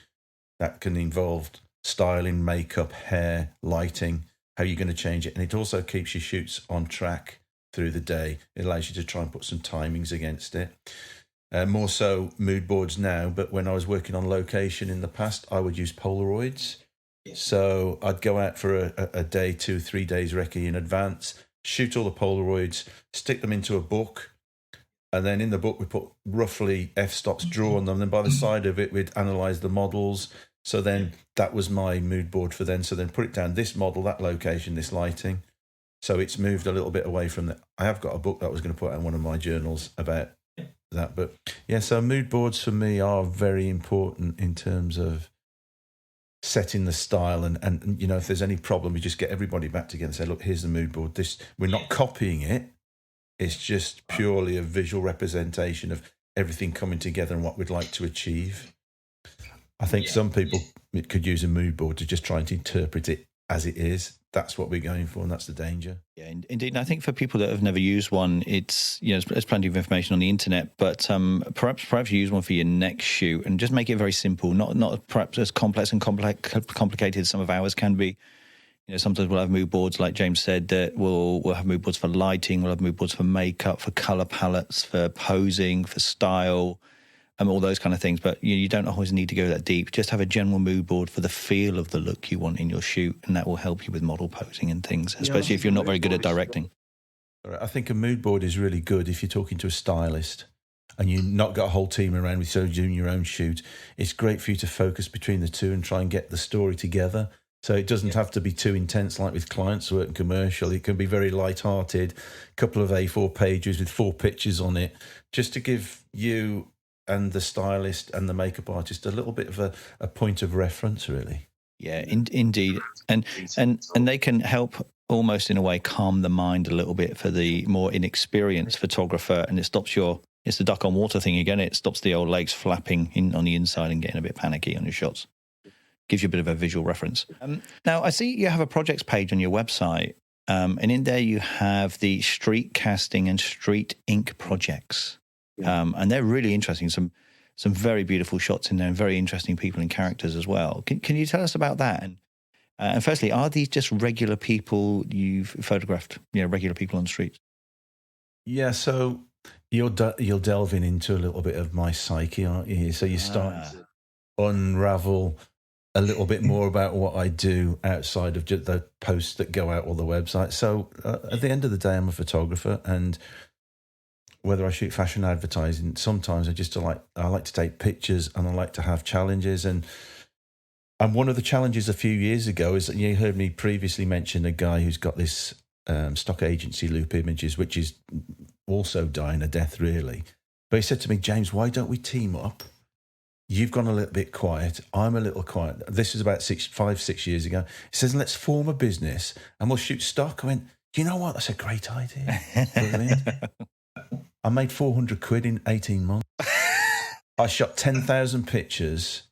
That can involve styling, makeup, hair, lighting, how you're going to change it. And it also keeps your shoots on track through the day. It allows you to try and put some timings against it. More so mood boards now, but when I was working on location in the past, I would use Polaroids. Yes. So I'd go out for a day, 2, 3 days recce in advance, shoot all the Polaroids, stick them into a book, and then in the book we put roughly f-stops, draw on them, and by the side of it we'd analyse the models. So then that was my mood board for then. So then put it down, this model, that location, this lighting. So it's moved a little bit away from that. I have got a book that I was going to put out in one of my journals about that, but yeah, so mood boards for me are very important in terms of setting the style, and if there's any problem, we just get everybody back together and say, look, here's the mood board. We're not copying it, it's just purely a visual representation of everything coming together and what we'd like to achieve. I think some people could use a mood board to just try and interpret it as it is. That's what we're going for, and that's the danger. Yeah, indeed. And I think for people that have never used one, it's there's plenty of information on the internet, but perhaps you use one for your next shoot and just make it very simple, not perhaps as complex and complicated as some of ours can be. Sometimes we'll have mood boards, like James said, that we'll have mood boards for lighting, we'll have mood boards for makeup, for color palettes, for posing, for style, all those kind of things. But you don't always need to go that deep. Just have a general mood board for the feel of the look you want in your shoot, and that will help you with model posing and things, especially if you're not very good at directing. I think a mood board is really good if you're talking to a stylist and you've not got a whole team around with you doing your own shoot. It's great for you to focus between the two and try and get the story together. So it doesn't have to be too intense like with clients' work and commercial. It can be very light-hearted, a couple of A4 pages with 4 pictures on it, just to give you and the stylist and the makeup artist a little bit of a point of reference, really. Yeah, indeed. And they can help almost in a way calm the mind a little bit for the more inexperienced photographer, and it's the duck on water thing again. It stops the old legs flapping in on the inside and getting a bit panicky on your shots. Gives you a bit of a visual reference. Now, I see you have a projects page on your website, and in there you have the street casting and street ink projects. And they're really interesting. Some very beautiful shots in there, and very interesting people and characters as well. Can you tell us about that? And firstly, are these just regular people you've photographed? Regular people on the streets? Yeah. So you're delving into a little bit of my psyche, aren't you? So you start to unravel a little bit more about what I do outside of just the posts that go out on the website. So at the end of the day, I'm a photographer, and whether I shoot fashion advertising, sometimes I like to take pictures, and I like to have challenges. And one of the challenges a few years ago is that you heard me previously mention a guy who's got this stock agency, Loop Images, which is also dying a death, really. But he said to me, James, why don't we team up? You've gone a little bit quiet. I'm a little quiet. This is about 5-6 years ago. He says, let's form a business and we'll shoot stock. I went, you know what? That's a great idea. Brilliant. I made 400 quid in 18 months. I shot 10,000 pictures,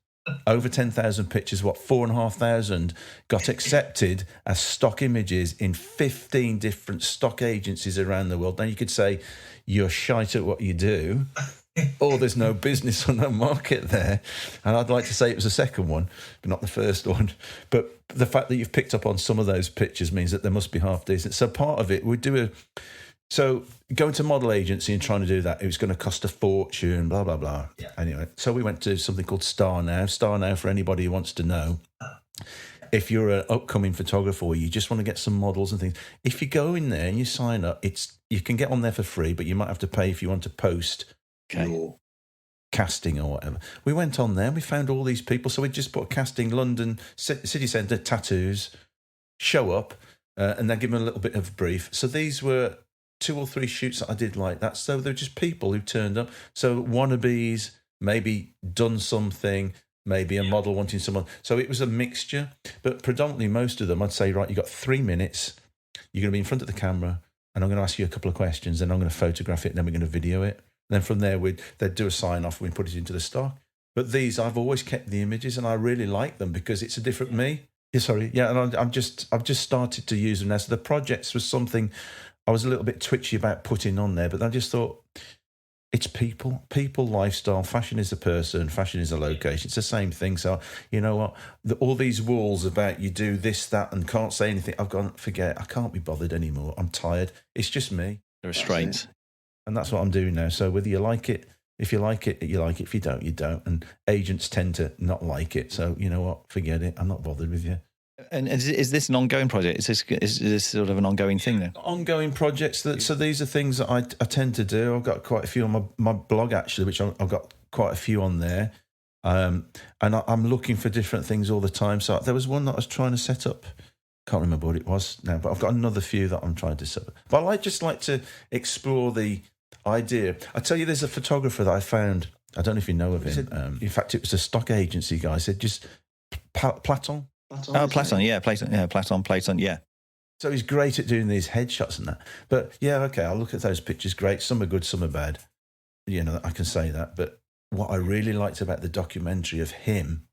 over 10,000 pictures, 4,500 got accepted as stock images in 15 different stock agencies around the world. Now you could say you're shite at what you do, or there's no business or no market there. And I'd like to say it was the second one, but not the first one. But the fact that you've picked up on some of those pictures means that they must be half decent. So part of it, so going to model agency and trying to do that, it was going to cost a fortune, blah, blah, blah. Yeah. Anyway, so we went to something called Star Now. Star Now, for anybody who wants to know, if you're an upcoming photographer or you just want to get some models and things, if you go in there and you sign up, you can get on there for free, but you might have to pay if you want to post your casting or whatever. We went on there and we found all these people. So we just put casting, London, city centre, tattoos, show up, and then give them a little bit of a brief. So these were 2 or 3 shoots that I did like that. So they're just people who turned up. So wannabes, maybe done something, maybe a model wanting someone. So it was a mixture, but predominantly most of them, I'd say, right, you got 3 minutes. You're going to be in front of the camera. and I'm going to ask you a couple of questions, then I'm going to photograph it, and then we're going to video it. And then from there, they'd do a sign-off, and we put it into the stock. But these, I've always kept the images, and I really like them because it's a different me. Yeah, sorry. Yeah, and I've just started to use them now. So the projects was something I was a little bit twitchy about putting on there, but I just thought, it's people, lifestyle. Fashion is a person, fashion is a location. It's the same thing. So, you know what? All these walls about you do this, that, and can't say anything. I've gone, forget, I can't be bothered anymore. I'm tired. It's just me. The restraints. And that's what I'm doing now. So whether you like it, if you like it, you like it. If you don't, you don't. And agents tend to not like it. So, you know what? Forget it. I'm not bothered with you. And is this an ongoing project? Is this sort of an ongoing thing then? Ongoing projects. So these are things that I tend to do. I've got quite a few on my blog, actually, which I've got quite a few on there. And I'm looking for different things all the time. So there was one that I was trying to set up. Can't remember what it was now, but I've got another few that I'm trying to set up. But I just like to explore the idea. I tell you, there's a photographer that I found. I don't know if you know of him. In fact, it was a stock agency guy. He said, just Platon. Platon, yeah. So he's great at doing these headshots and that. But yeah, okay, I'll look at those pictures. Great. Some are good, some are bad. You know, I can say that. But what I really liked about the documentary of him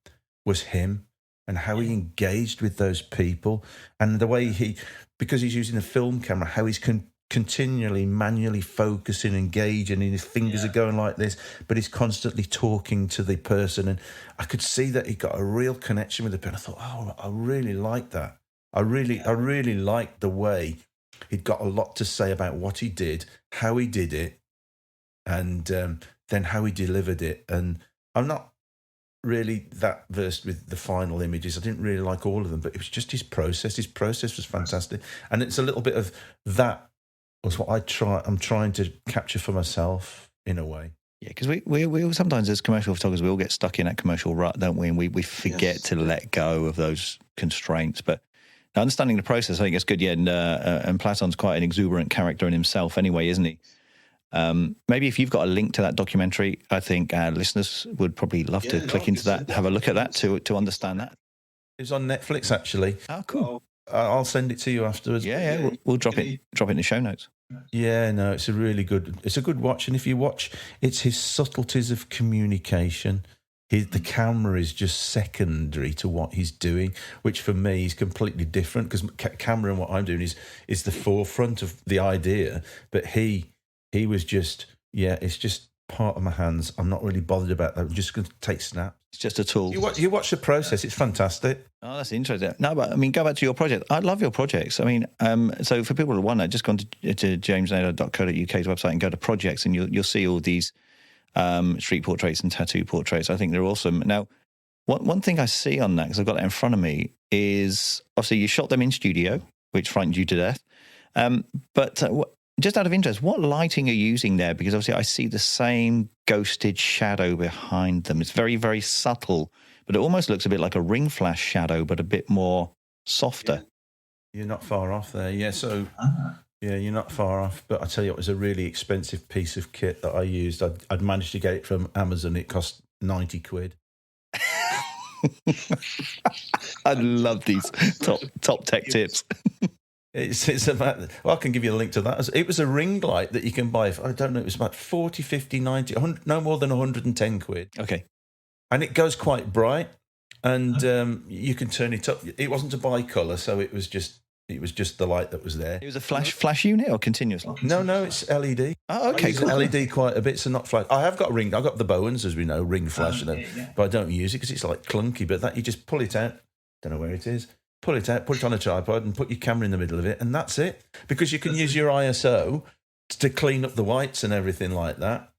was him and how he engaged with those people and the way because he's using a film camera, how he's continually manually focusing, engaging, and his fingers are going like this, but he's constantly talking to the person. And I could see that he got a real connection with the person. I thought, oh, I really like that. I really liked the way he'd got a lot to say about what he did, how he did it, and then how he delivered it. And I'm not really that versed with the final images. I didn't really like all of them, but it was just his process. His process was fantastic. And it's a little bit of that was what I'm trying to capture for myself in a way. Yeah, because we all, sometimes as commercial photographers, we all get stuck in that commercial rut, don't we? And we forget to let go of those constraints. But understanding the process, I think it's good. Yeah, and Platon's quite an exuberant character in himself anyway, isn't he? Maybe if you've got a link to that documentary, I think our listeners would probably love to click into that, have a look at that to understand that. It's on Netflix, actually. Oh, cool. I'll send it to you afterwards. Yeah. We'll drop it in the show notes. Yeah, no, it's a good watch. And if you watch, it's his subtleties of communication. The camera is just secondary to what he's doing, which for me is completely different because camera and what I'm doing is the forefront of the idea. But he was just, it's just part of my hands. I'm not really bothered about that. I'm just going to take snaps. It's just a tool. You watch the process. It's fantastic. Oh, that's interesting. No, but I mean, go back to your project. I love your projects. I mean, so for people who wonder, just go to jamesnader.co.uk's website and go to projects, and you'll see all these street portraits and tattoo portraits. I think they're awesome. Now, one thing I see on that, because I've got that in front of me, is obviously you shot them in studio, which frightened you to death. But just out of interest, what lighting are you using there? Because obviously I see the same ghosted shadow behind them. It's very, very subtle, but it almost looks a bit like a ring flash shadow, but a bit more softer. You're not far off there. Yeah, so... Yeah, you're not far off. But I tell you, it was a really expensive piece of kit that I used. I'd managed to get it from Amazon. It cost 90 quid. I love these top tech tips. It's about, well, I can give you a link to that. It was a ring light that you can buy for, I don't know, it was about 40, 50, 90, 100, no more than 110 quid. Okay. And it goes quite bright, and you can turn it up. It wasn't a bi-colour, so it was just the light that was there. It was a flash unit or continuous light? No, it's LED. Oh, okay, cool. LED quite a bit, so not flash. I have got ring. I've got the Bowens, as we know, ring flash, but I don't use it because it's like clunky. But that you just pull it out. Don't know where it is. Pull it out, put it on a tripod, and put your camera in the middle of it, and that's it. Because you can use your ISO to clean up the whites and everything like that.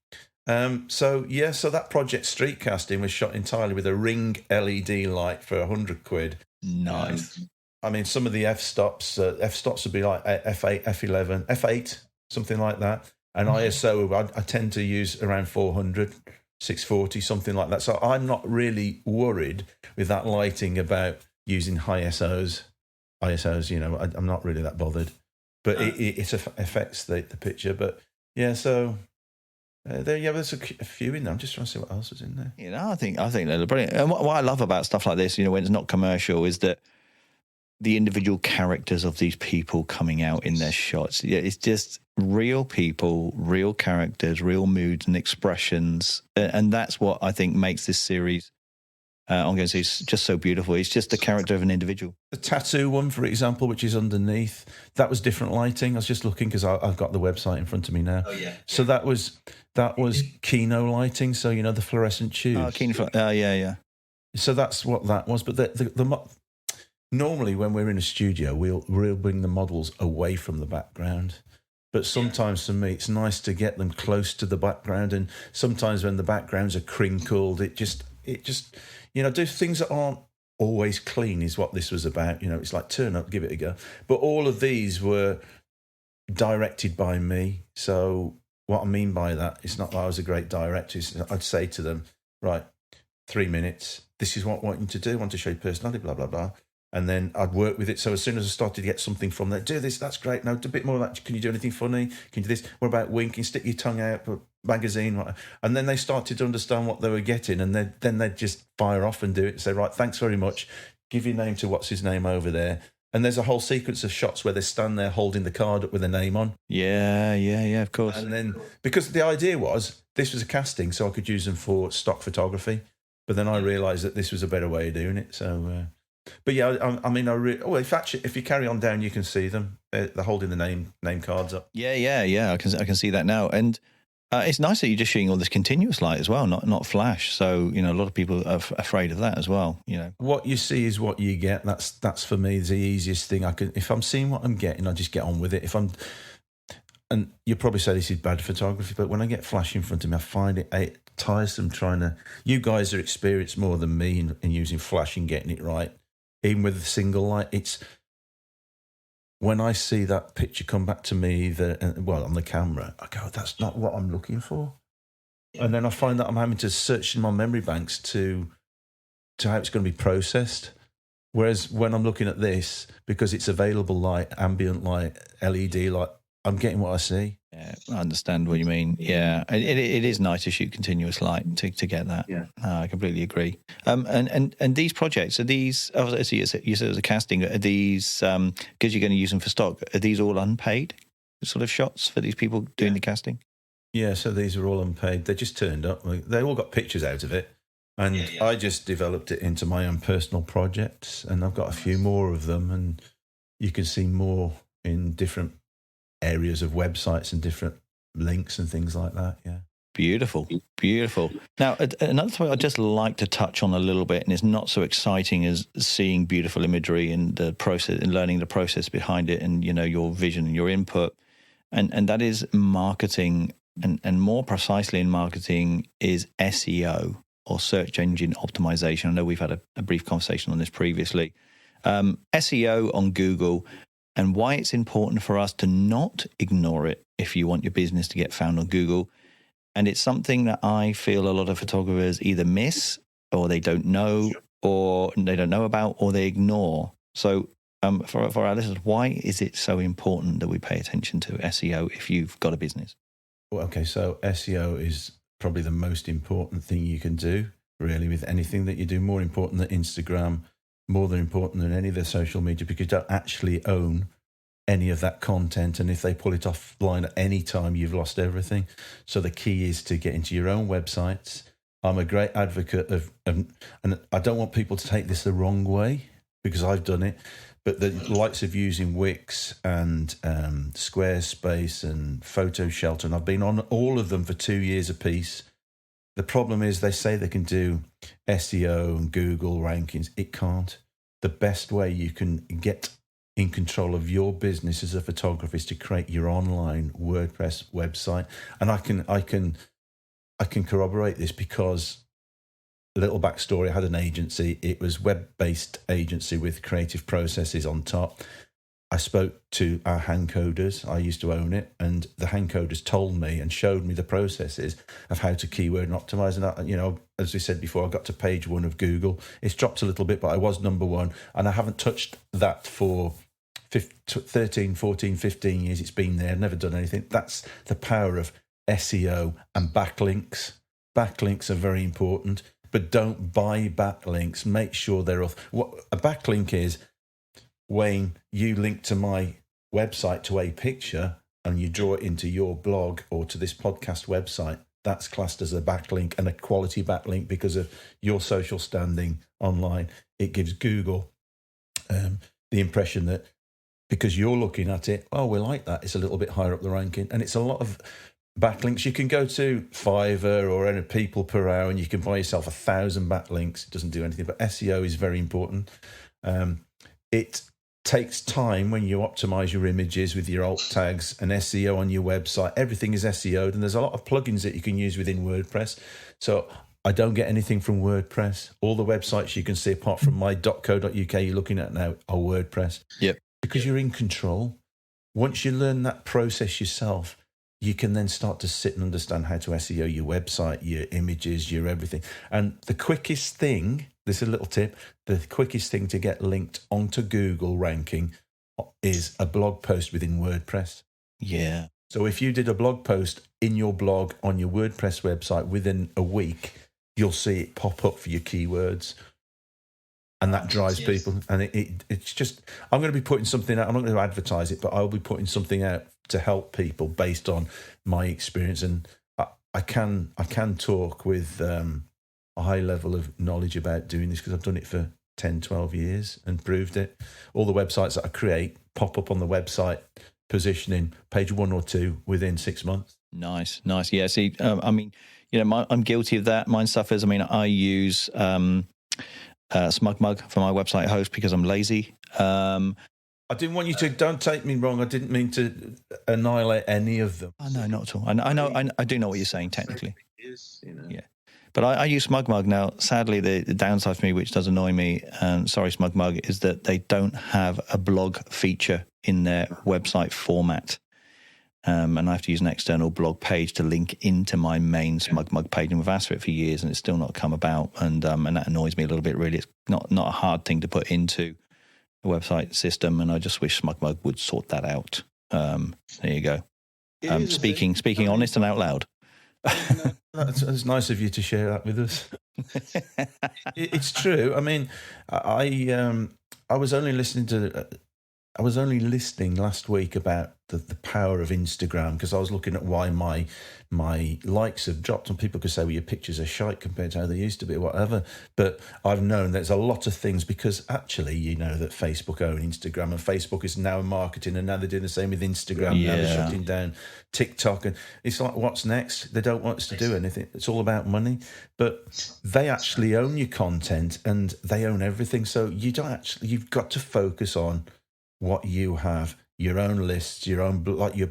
So that project Street Casting was shot entirely with a ring LED light for 100 quid. Nice. I mean, some of the f-stops would be like f8, f11, f8, something like that. And ISO, I tend to use around 400, 640, something like that. So I'm not really worried with that lighting about using high ISOs, I'm not really that bothered. But it affects the picture. But yeah, so there's a few in there. I'm just trying to see what else is in there. I think they're brilliant. And what I love about stuff like this, when it's not commercial, is that the individual characters of these people coming out in their shots. Yeah, it's just real people, real characters, real moods and expressions. And that's what I think makes this series, I'm going to say, it's just so beautiful. It's just the character of an individual. The tattoo one, for example, which is underneath, that was different lighting. I was just looking because I've got the website in front of me now. Oh, yeah. So that was Kino lighting. So, you know, the fluorescent tubes. Yeah. So that's what that was. But normally when we're in a studio, we'll bring the models away from the background. But sometimes for me, it's nice to get them close to the background. And sometimes when the backgrounds are crinkled, it just, you know, do things that aren't always clean is what this was about. You know, it's like turn up, give it a go. But all of these were directed by me. So what I mean by that, it's not that I was a great director. I'd say to them, right, 3 minutes. This is what I want you to do. I want to show you personality, blah, blah, blah. And then I'd work with it. So as soon as I started to get something from there, do this, that's great. Now, do a bit more of that. Can you do anything funny? Can you do this? What about winking? Stick your tongue out, magazine. And then they started to understand what they were getting. And then they'd just fire off and do it. Say, right, thanks very much. Give your name to what's his name over there. And there's a whole sequence of shots where they stand there holding the card up with their name on. Yeah, of course. And then, because the idea was, this was a casting, so I could use them for stock photography. But then I realised that this was a better way of doing it. So... But yeah, I mean, if you carry on down, you can see them. They're holding the name cards up. Yeah. I can see that now, and it's nice that you're just shooting all this continuous light as well, not flash. So you know, a lot of people are afraid of that as well. You know, what you see is what you get. That's for me the easiest thing. I can, if I'm seeing what I'm getting, I just get on with it. And you probably say this is bad photography, but when I get flash in front of me, I find it tiresome trying to. You guys are experienced more than me in using flash and getting it right. Even with the single light, it's when I see that picture come back to me, on the camera, I go, that's not what I'm looking for. Yeah. And then I find that I'm having to search in my memory banks to how it's going to be processed. Whereas when I'm looking at this, because it's available light, ambient light, LED light, I'm getting what I see. Yeah, I understand what you mean. Yeah, it is nice to shoot continuous light to get that. Yeah, I completely agree. And these projects, are these? You said it was a casting. Are these because you're going to use them for stock? Are these all unpaid sort of shots for these people doing the casting? Yeah, so these are all unpaid. They just turned up. They all got pictures out of it, and I just developed it into my own personal projects. And I've got a few more of them, and you can see more in different areas of websites and different links and things like that. Yeah. Beautiful. Now, another thing I'd just like to touch on a little bit, and it's not so exciting as seeing beautiful imagery and the process and learning the process behind it, and you know your vision and your input, and that is marketing, and more precisely in marketing is SEO or search engine optimization. I know we've had a brief conversation on this previously. SEO on Google. And why it's important for us to not ignore it if you want your business to get found on Google. And it's something that I feel a lot of photographers either miss, or they don't know, or they don't know about, or they ignore. So for our listeners, why is it so important that we pay attention to SEO if you've got a business? Well, okay, so SEO is probably the most important thing you can do, really, with anything that you do. More important than Instagram, more than important than any of the social media, because you don't actually own any of that content. And if they pull it offline at any time, you've lost everything. So the key is to get into your own websites. I'm a great advocate of, and I don't want people to take this the wrong way, because I've done it, but the likes of using Wix and Squarespace and Photo Shelter, and I've been on all of them for 2 years apiece. The problem is they say they can do SEO and Google rankings. It can't. The best way you can get in control of your business as a photographer is to create your online WordPress website. And I can corroborate this because, a little backstory, I had an agency. It was web-based agency with creative processes on top. I spoke to our hand coders. I used to own it, and the hand coders told me and showed me the processes of how to keyword and optimize. And you know, as we said before, I got to page 1 of Google. It's dropped a little bit, but I was number 1, and I haven't touched that for 13, 14, 15 years. It's been there. I've never done anything. That's the power of SEO and backlinks. Backlinks are very important, but don't buy backlinks. Make sure they're off. What a backlink is, Wayne, you link to my website to a picture and you draw it into your blog or to this podcast website, that's classed as a backlink, and a quality backlink because of your social standing online. It gives Google the impression that because you're looking at it, oh, we like that. It's a little bit higher up the ranking. And it's a lot of backlinks. You can go to Fiverr or any People Per Hour and you can buy yourself 1,000 backlinks. It doesn't do anything, but SEO is very important. It takes time when you optimize your images with your alt tags and SEO on your website. Everything is SEO'd, and there's a lot of plugins that you can use within WordPress. So I don't get anything from WordPress. All the websites you can see apart from my .co.uk you're looking at now are WordPress. Yep. Because you're in control. Once you learn that process yourself, you can then start to sit and understand how to SEO your website, your images, your everything. And the quickest thing, this is a little tip, the quickest thing to get linked onto Google ranking is a blog post within WordPress. Yeah. So if you did a blog post in your blog on your WordPress website within a week, you'll see it pop up for your keywords. And that drives people. And it's just, I'm going to be putting something out. I'm not going to advertise it, but I'll be putting something out to help people based on my experience. And I can talk with a high level of knowledge about doing this because I've done it for 10, 12 years and proved it. All the websites that I create pop up on the website positioning page 1 or 2 within 6 months. Nice. Yeah. See, I mean, I'm guilty of that. Mine suffers. I mean, I use SmugMug for my website host because I'm lazy. I didn't want you to, don't take me wrong. I didn't mean to annihilate any of them. Oh, no, not at all. I do know what you're saying technically. Yeah. But I use SmugMug now. Sadly, the downside for me, which does annoy me, sorry, SmugMug, is that they don't have a blog feature in their website format. And I have to use an external blog page to link into my main SmugMug page. And we've asked for it for years and it's still not come about. And that annoys me a little bit, really. It's not a hard thing to put into the website system. And I just wish SmugMug would sort that out. There you go. Speaking honest and out loud. That's nice of you to share that with us. It's true. I mean, I was only listening last week about the power of Instagram because I was looking at why my likes have dropped, and people could say, well, your pictures are shite compared to how they used to be, or whatever. But I've known there's a lot of things because actually, that Facebook own Instagram, and Facebook is now marketing, and now they're doing the same with Instagram. Yeah. Now they're shutting down TikTok, and it's like, what's next? They don't want us to do anything. It's all about money, but they actually own your content and they own everything. So you've got to focus on what you have, your own lists, your own, like your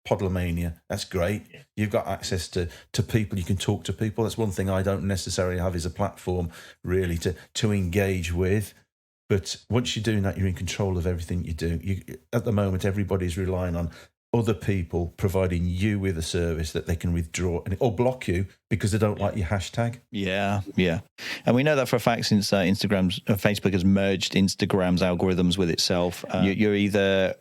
Podlemania. That's great. Yeah. You've got access to people. You can talk to people. That's one thing I don't necessarily have is a platform really to engage with. But once you're doing that, you're in control of everything you do. At the moment, everybody's relying on other people providing you with a service that they can withdraw or block you because they don't like your hashtag. Yeah. And we know that for a fact since Facebook has merged Instagram's algorithms with itself. You're either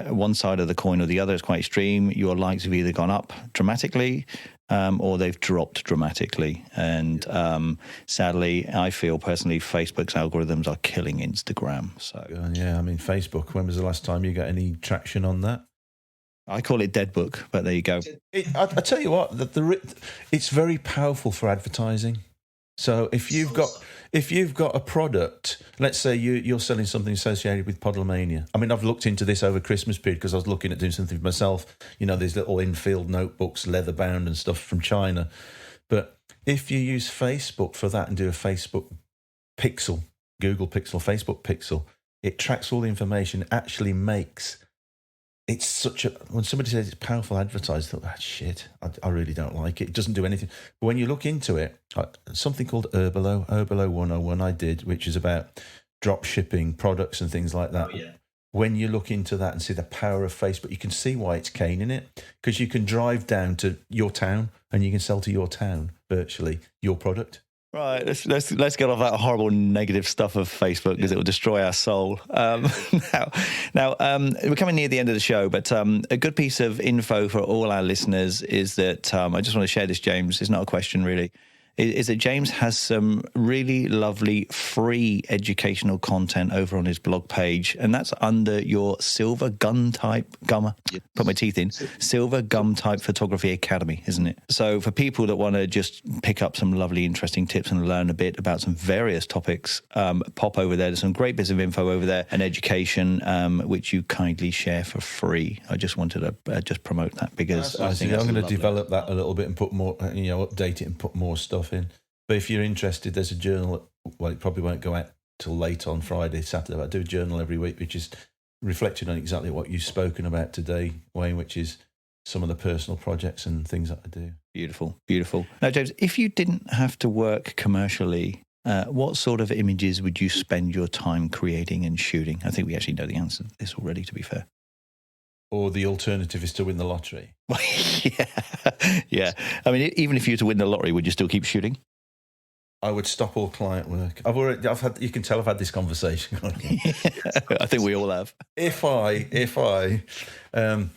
one side of the coin or the other. It's quite extreme. Your likes have either gone up dramatically or they've dropped dramatically. And sadly, I feel personally Facebook's algorithms are killing Instagram. So yeah, I mean, Facebook, when was the last time you got any traction on that? I call it dead book, but there you go. I tell you what, it's very powerful for advertising. So if you've got a product, let's say you're selling something associated with Podlemania. I mean, I've looked into this over Christmas period because I was looking at doing something for myself. These little infield notebooks, leather bound and stuff from China. But if you use Facebook for that and do a Facebook pixel, Google Pixel, Facebook Pixel, it tracks all the information, actually makes. It's when somebody says it's powerful advertising, I thought, shit, I really don't like it. It doesn't do anything. But when you look into it, something called Herbalo 101 I did, which is about drop shipping products and things like that. Oh, yeah. When you look into that and see the power of Facebook, you can see why it's caning it, because you can drive down to your town and you can sell to your town virtually your product. Right, let's get off that horrible negative stuff of Facebook because it will destroy our soul. Now, we're coming near the end of the show, but a good piece of info for all our listeners is that I just want to share this, James. It's not a question really. is that James has some really lovely free educational content over on his blog page, and that's under your Silver Gun Type put my teeth in, Silver Gum Type Photography Academy, isn't it? So for people that want to just pick up some lovely, interesting tips and learn a bit about some various topics, pop over there. There's some great bits of info over there and education, which you kindly share for free. I just wanted to just promote that because I think I'm going to develop that a little bit and put more, update it and put more stuff in. But if you're interested, there's a journal. Well, it probably won't go out till late on Friday, Saturday. But I do a journal every week, which is reflecting on exactly what you've spoken about today, Wayne, which is some of the personal projects and things that I do. Beautiful, beautiful. Now, James, if you didn't have to work commercially, what sort of images would you spend your time creating and shooting? I think we actually know the answer to this already, to be fair. Or the alternative is to win the lottery. Yeah. I mean, even if you were to win the lottery, would you still keep shooting? I would stop all client work. You can tell I've had this conversation. I think we all have. If I won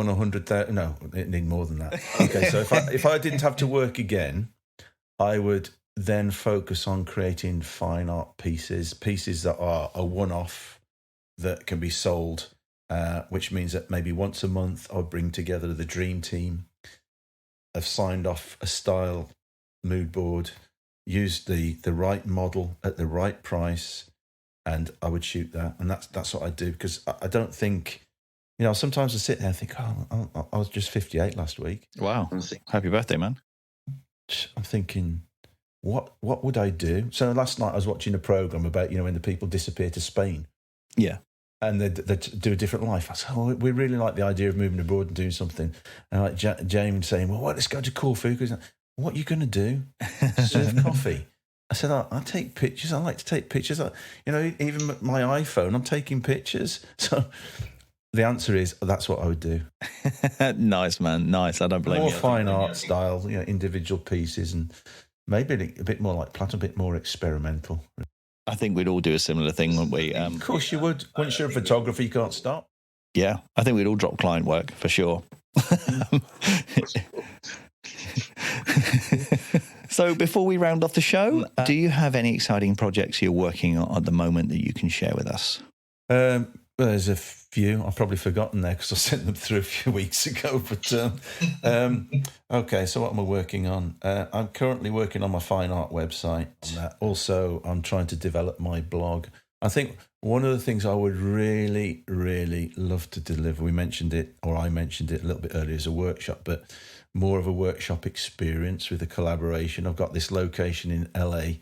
100,000, no, it need more than that. Okay, so if I didn't have to work again, I would then focus on creating fine art pieces that are a one-off that can be sold. Which means that maybe once a month I'll bring together the dream team. I've signed off a style mood board, used the right model at the right price, and I would shoot that. And that's what I do, because I don't think, sometimes I sit there and think, I was just 58 last week. Wow. Happy birthday, man. I'm thinking, what would I do? So last night I was watching a program about, when the people disappear to Spain. Yeah. And they do a different life. I said, we really like the idea of moving abroad and doing something. And like James saying, well, let's go to Corfu. What are you going to do? Serve coffee. I said, I take pictures. I like to take pictures. Even my iPhone, I'm taking pictures. So the answer is, that's what I would do. Nice, man. Nice. I don't blame you. More fine art style, individual pieces, and maybe a bit more like platinum, a bit more experimental. I think we'd all do a similar thing, wouldn't we? Of course you would. Once you're a photographer, you can't stop. Yeah, I think we'd all drop client work for sure. So before we round off the show, do you have any exciting projects you're working on at the moment that you can share with us? Well, there's a few. I've probably forgotten there because I sent them through a few weeks ago. But okay, so what am I working on? I'm currently working on my fine art website. Also, I'm trying to develop my blog. I think one of the things I would really, really love to deliver, I mentioned it a little bit earlier, is a workshop, but more of a workshop experience with a collaboration. I've got this location in LA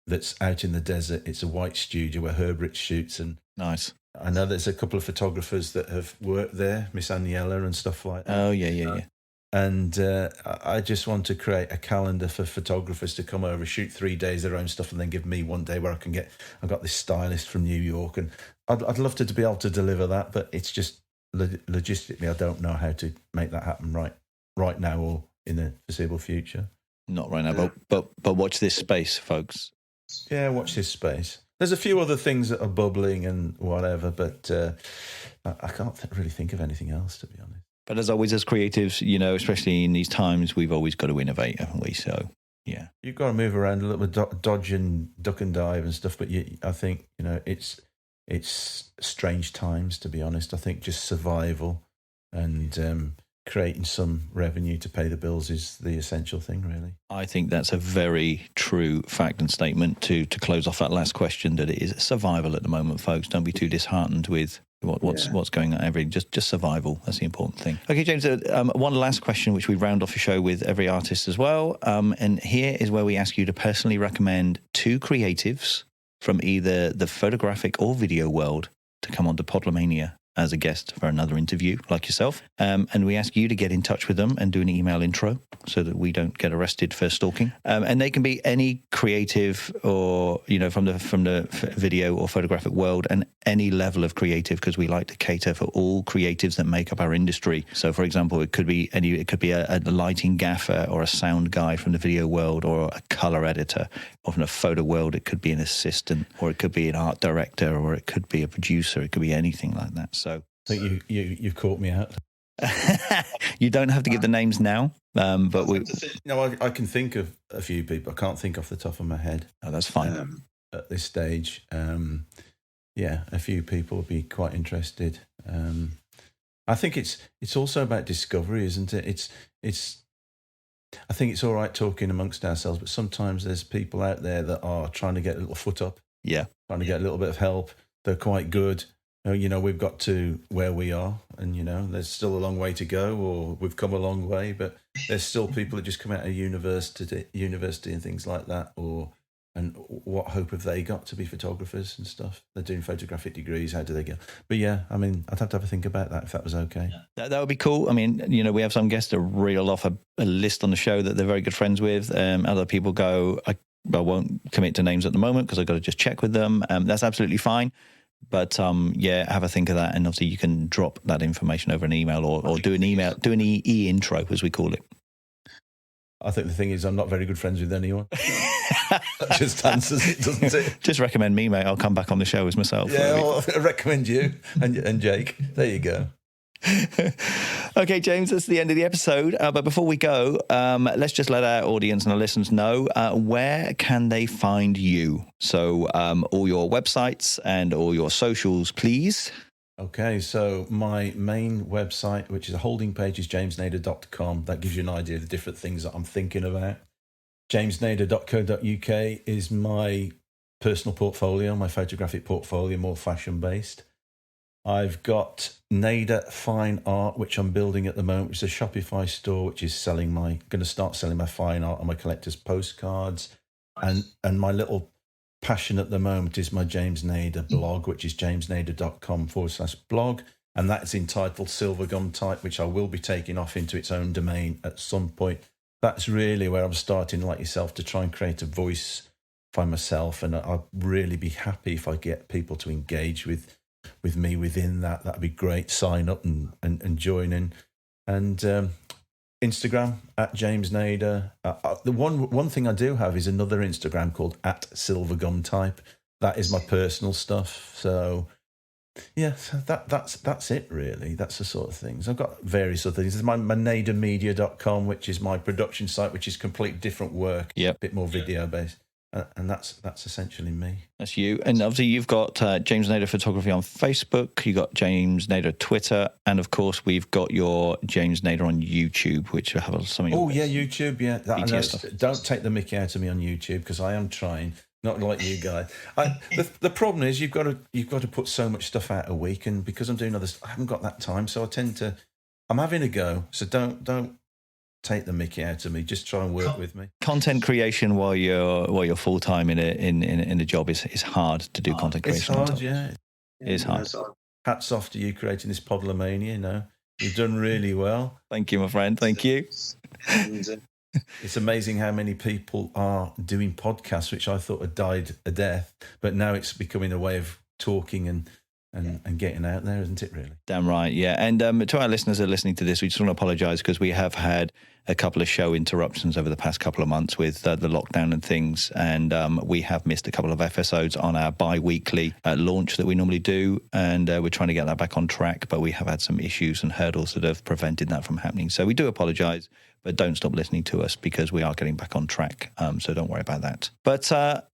that's out in the desert. It's a white studio where Herbert shoots. And nice. I know there's a couple of photographers that have worked there, Miss Aniela and stuff like that. Oh, yeah. And I just want to create a calendar for photographers to come over, shoot 3 days their own stuff, and then give me one day where I can I've got this stylist from New York, and I'd love to be able to deliver that, but it's just logistically, I don't know how to make that happen right now or in the foreseeable future. Not right now, but watch this space, folks. Yeah, watch this space. There's a few other things that are bubbling and whatever, but I can't really think of anything else, to be honest. But as always, as creatives, especially in these times, we've always got to innovate, haven't we? So, yeah. You've got to move around a little bit, dodge and duck and dive and stuff, but I think, it's strange times, to be honest. I think just survival and creating some revenue to pay the bills is the essential thing, really. I think that's a very true fact and statement to close off that last question, that it is survival at the moment, folks. Don't be too disheartened with what's going on. Just survival. That's the important thing. Okay, James, one last question, which we round off the show with every artist as well. And here is where we ask you to personally recommend 2 creatives from either the photographic or video world to come on to Podlemania as a guest for another interview like yourself. And we ask you to get in touch with them and do an email intro so that we don't get arrested for stalking. And they can be any creative or, from the video or photographic world, and any level of creative, because we like to cater for all creatives that make up our industry. So, for example, it could be a lighting gaffer or a sound guy from the video world, or a color editor. Or from the photo world, it could be an assistant, or it could be an art director, or it could be a producer. It could be anything like that. So I think you've caught me out. You don't have to give the names now, but we. No, I can think of a few people. I can't think off the top of my head. Oh, that's fine. At this stage, yeah, a few people would be quite interested. I think it's also about discovery, isn't it? I think it's all right talking amongst ourselves, but sometimes there's people out there that are trying to get a little foot up. Yeah. Trying to get a little bit of help. They're quite good. We've got to where we are, and, there's still a long way to go, or we've come a long way, but there's still people that just come out of university and things like that, and what hope have they got to be photographers and stuff? They're doing photographic degrees. How do they go? But yeah, I mean, I'd have to have a think about that if that was okay. That would be cool. I mean, we have some guests that reel off a list on the show that they're very good friends with. Other people go, I won't commit to names at the moment because I've got to just check with them. That's absolutely fine. But yeah, have a think of that, and obviously you can drop that information over an email or do an e-intro as we call it. I think the thing is, I'm not very good friends with anyone. That just answers it, doesn't it? Just recommend me, mate. I'll come back on the show as myself. Yeah, I recommend you and Jake. There you go. Okay, James, that's the end of the episode. But before we go, let's just let our audience and our listeners know where can they find you. So all your websites and all your socials, please. Okay, so my main website, which is a holding page, is jamesnader.com. That gives you an idea of the different things that I'm thinking about. jamesnader.co.uk is my personal portfolio, my photographic portfolio, more fashion-based. I've got Nader Fine Art, which I'm building at the moment, which is a Shopify store, which is going to start selling my fine art and my collector's postcards. And my little passion at the moment is my James Nader blog, which is jamesnader.com/blog. And that's entitled Silver Gum Type, which I will be taking off into its own domain at some point. That's really where I'm starting, like yourself, to try and create a voice for myself. And I'll really be happy if I get people to engage with me within that. That'd be great. Sign up and join in. And Instagram at James Nader. The one thing I do have is another Instagram called @SilverGumType. That is my personal stuff. So yeah, that's it really. That's the sort of things. I've got various other things. There's my nadermedia.com, which is my production site, which is completely different work. Yeah, a bit more video based. And that's essentially me. That's you. And obviously you've got James Nader Photography on Facebook. You've got James Nader Twitter. And of course, we've got your James Nader on YouTube, which will have some of your... Oh, yeah, YouTube, yeah. Don't take the mickey out of me on YouTube, because I am trying. Not like you guys. The problem is you've got to put so much stuff out a week, and because I'm doing others, I haven't got that time. So I'm having a go. So don't take the mickey out of me. Just try and work with me. Content creation while you're full time in a job is hard to do. Content creation. It's hard, yeah. It is hard. Hats off to you creating this Podlemania. You've done really well. Thank you, my friend. Thank you. It's amazing how many people are doing podcasts, which I thought had died a death, but now it's becoming a way of talking and getting out there, isn't it, really? Damn right, yeah. And to our listeners who are listening to this, we just want to apologise because we have had a couple of show interruptions over the past couple of months with the lockdown and things, and we have missed a couple of episodes on our bi-weekly launch that we normally do, and we're trying to get that back on track, but we have had some issues and hurdles that have prevented that from happening. So we do apologise, but don't stop listening to us because we are getting back on track, so don't worry about that. But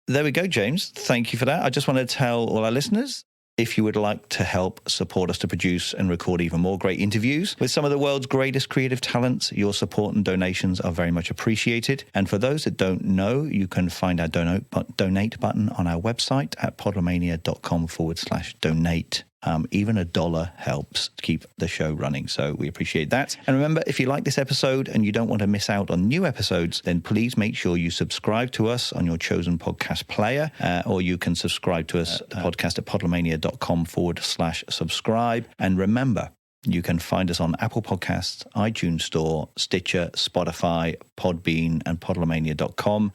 there we go, James. Thank you for that. I just want to tell all our listeners, if you would like to help support us to produce and record even more great interviews with some of the world's greatest creative talents, your support and donations are very much appreciated. And for those that don't know, you can find our donate button on our website at podlemania.com/donate. Even $1 helps to keep the show running, so we appreciate that. And remember, if you like this episode and you don't want to miss out on new episodes, then please make sure you subscribe to us on your chosen podcast player, or you can subscribe to us, the podcast at podlemania.com/subscribe. And remember, you can find us on Apple Podcasts, iTunes Store, Stitcher, Spotify, Podbean, and podlemania.com,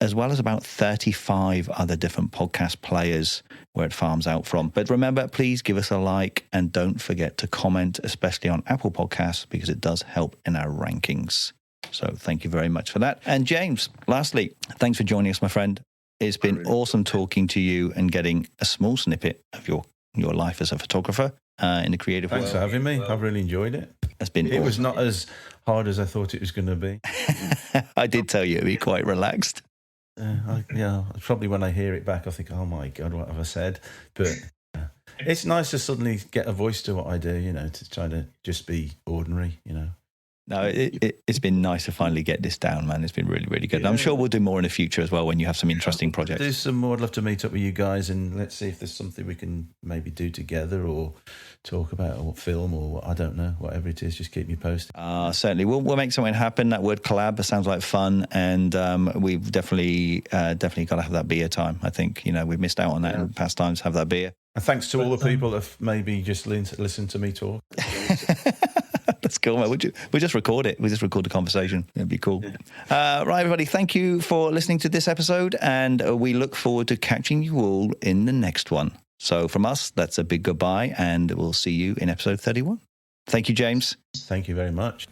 as well as about 35 other different podcast players where it farms out from. But remember, please give us a like and don't forget to comment, especially on Apple Podcasts, because it does help in our rankings. So thank you very much for that. And James, lastly, thanks for joining us, my friend. It's been awesome talking to you and getting a small snippet of your life as a photographer in the creative world. Thanks for having me. I've really enjoyed it. That's been. It was not as hard as I thought it was going to be. I did tell you it'd be quite relaxed. Probably when I hear it back, I think, oh my God, what have I said? But it's nice to suddenly get a voice to what I do, to try to just be ordinary, No, it's been nice to finally get this down, man. It's been really, really good. Yeah. I'm sure we'll do more in the future as well when you have some interesting projects. Do some more. I'd love to meet up with you guys and let's see if there's something we can maybe do together or talk about or film or I don't know, whatever it is. Just keep me posted. Certainly. We'll make something happen. That word collab sounds like fun. And we've definitely got to have that beer time. I think, we've missed out on that in past times, have that beer. And thanks to all the people that have maybe just listened to me talk. That's cool, man. We'll just record it. We'll just record the conversation. It'd be cool. Right, everybody, thank you for listening to this episode, and we look forward to catching you all in the next one. So from us, that's a big goodbye, and we'll see you in episode 31. Thank you, James. Thank you very much.